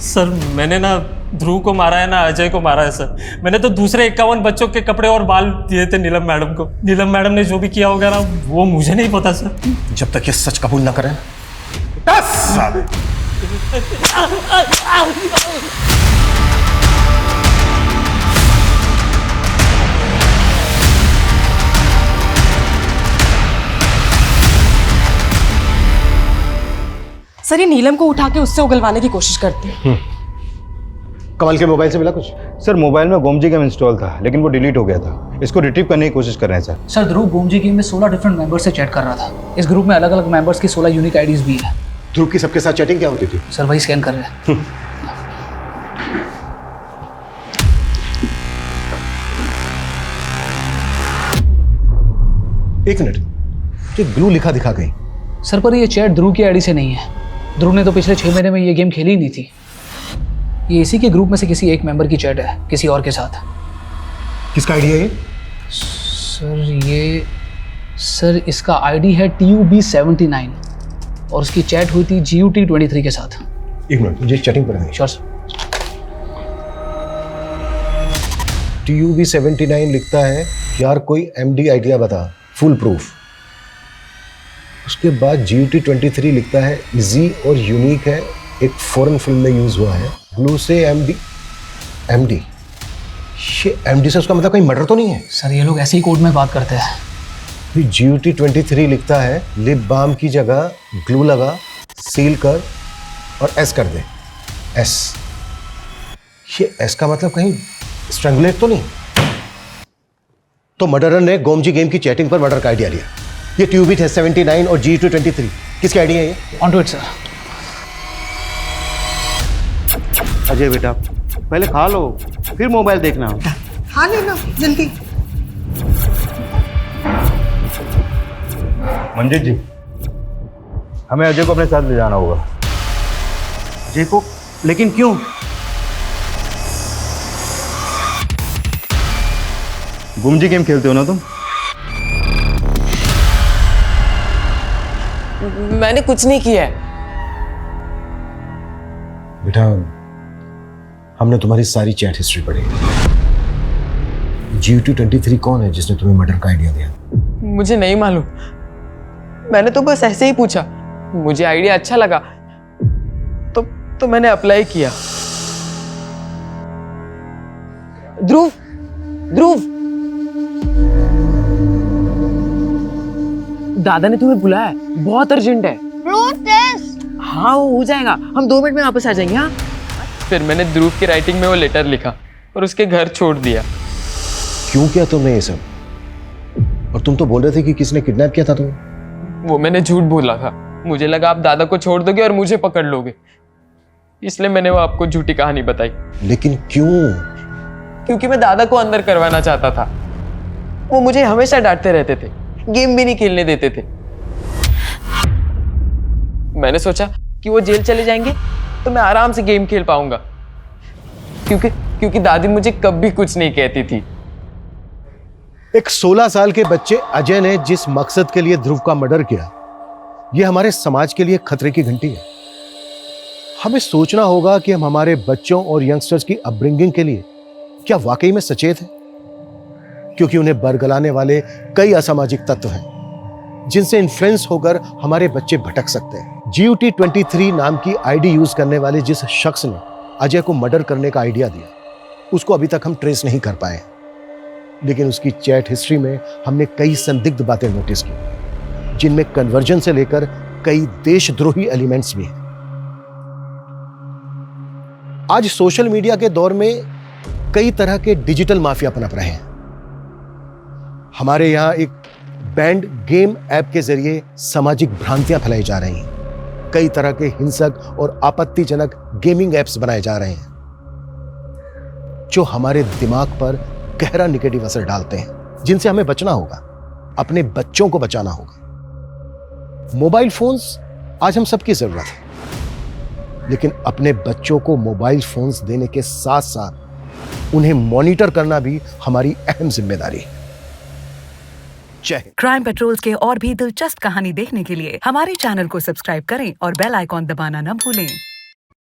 सर, मैंने ना ध्रुव को मारा है ना अजय को मारा है सर। मैंने तो दूसरे 51 बच्चों के कपड़े और बाल दिए थे नीलम मैडम को। नीलम मैडम ने जो भी किया होगा ना वो मुझे नहीं पता सर। जब तक ये सच कबूल ना करें 10 साल। सर, ये नीलम को उठा के उससे उगलवाने की कोशिश करते हैं। कमल के मोबाइल से मिला कुछ? सर, मोबाइल में गोमजी गेम इंस्टॉल था, लेकिन वो डिलीट हो गया था। इसको रिट्रीव करने की कोशिश कर रहे हैं सर। सर, ध्रुव गोमजी गेम में 16 डिफरेंट मेंबर्स से चैट कर रहा था। इस ग्रुप में अलग अलग मेंबर्स की 16 यूनिक आईडीज भी है। ध्रुव की सबके साथ चैटिंग क्या होती थी? सर, वही स्कैन कर रहे हैं। एक मिनट, ये ग्लू लिखा दिखा गई। सर, पर ये चैट ध्रुव की आईडी से नहीं है। ध्रुव ने तो पिछले 6 महीने में ये गेम खेली ही नहीं थी। ये इसी के ग्रुप में से किसी एक मेंबर की चैट है किसी और के साथ। किसका आईडी है ये? सर, इसका आईडी है TUB79 और उसकी चैट हुई थी GUT23 के साथ। एक मिनट, मुझे चैटिंग पर श्योर सर। TUB79 लिखता है, यार कोई MD आइडिया बता, फुल प्रूफ। उसके बाद GUT23 लिखता है, इजी और यूनिक है, एक फॉरेन फिल्म में यूज हुआ है। ग्लू से MD, ये MD से उसका मतलब कोई मर्डर तो नहीं है? सर, ये लोग ऐसे ही कोड में बात करते हैं। GUT23 लिखता है, लिप बाम की जगह ग्लू लगा, सील कर और एस कर दे। एस, ये एस का मतलब कहीं स्ट्रैंगुलेट तो नहीं? तो मर्डरर ने गोमजी गेम की चैटिंग पर मर्डर का आइडिया लिया। ये ट्यूबिट है 79 और GUT23 किसकी आइडिया है ये? On to it sir. Ajay बेटा पहले खा लो फिर मोबाइल देखना। खा लेना जल्दी। मंजीत जी, हमें अजय को अपने साथ ले जाना होगा। अजय को? लेकिन क्यों? गुमजी गेम खेलते हो ना तुम? मैंने कुछ नहीं किया है। बेटा, हमने तुम्हारी सारी चैट हिस्ट्री पढ़ी। GUT23 कौन है जिसने तुम्हें मर्डर का आइडिया दिया? मुझे नहीं मालूम, मैंने तो बस ऐसे ही पूछा, मुझे आइडिया अच्छा लगा तो मैंने अप्लाई किया। ध्रुव, ध्रुव, दादा ने तुम्हें बुलाया है, बहुत अर्जेंट है। हाँ वो हो जाएगा, हम 2 मिनट में वापस आ जाएंगे। हाँ। फिर मैंने ध्रुव की राइटिंग में वो लेटर लिखा और उसके घर छोड़ दिया। क्यों किया तुमने ये सब? और तुम तो बोल रहे थे कि किसने किडनैप किया था तुम्हें? वो मैंने झूठ बोला था, मुझे लगा आप दादा को छोड़ दोगे और मुझे पकड़ लोगे, इसलिए मैंने वो आपको झूठी कहानी बताई। लेकिन क्यों? क्योंकि मैं दादा को अंदर करवाना चाहता था। वो मुझे हमेशा डांटते रहते थे, गेम भी नहीं खेलने देते थे। मैंने सोचा कि वो जेल चले जाएंगे तो मैं आराम से गेम खेल पाऊंगा, क्योंकि दादी मुझे कभी कुछ नहीं कहती थी। एक 16 साल के बच्चे अजय ने जिस मकसद के लिए ध्रुव का मर्डर किया, यह हमारे समाज के लिए खतरे की घंटी है। हमें सोचना होगा कि हम हमारे बच्चों और यंगस्टर्स की अपब्रिंगिंग के लिए क्या वाकई में सचेत हैं, क्योंकि उन्हें बरगलाने वाले कई असामाजिक तत्व हैं जिनसे इन्फ्लुएंस होकर हमारे बच्चे भटक सकते हैं। GUT23 नाम की आईडी यूज करने वाले जिस शख्स ने अजय को मर्डर करने का आइडिया दिया, उसको अभी तक हम ट्रेस नहीं कर पाए, लेकिन उसकी चैट हिस्ट्री में हमने कई संदिग्ध बातें नोटिस की, जिनमें कन्वर्जन से लेकर कई देशद्रोही एलिमेंट्स भी हैं। आज सोशल मीडिया के दौर में कई तरह के डिजिटल माफिया पनप रहे हैं। हमारे यहां एक बैंड गेम ऐप के जरिए सामाजिक भ्रांतियां फैलाई जा रही हैं। कई तरह के हिंसक और आपत्तिजनक गेमिंग ऐप्स बनाए जा रहे हैं जो हमारे दिमाग पर गहरा नेगेटिव असर डालते हैं, जिनसे हमें बचना होगा, अपने बच्चों को बचाना होगा। मोबाइल फोन्स आज हम सबकी जरूरत है, लेकिन अपने बच्चों को मोबाइल फोन्स देने के साथ साथ उन्हें मॉनिटर करना भी हमारी अहम जिम्मेदारी है। क्राइम पेट्रोल्स के और भी दिलचस्प कहानी देखने के लिए हमारे चैनल को सब्सक्राइब करें और बेल आइकॉन दबाना न भूलें।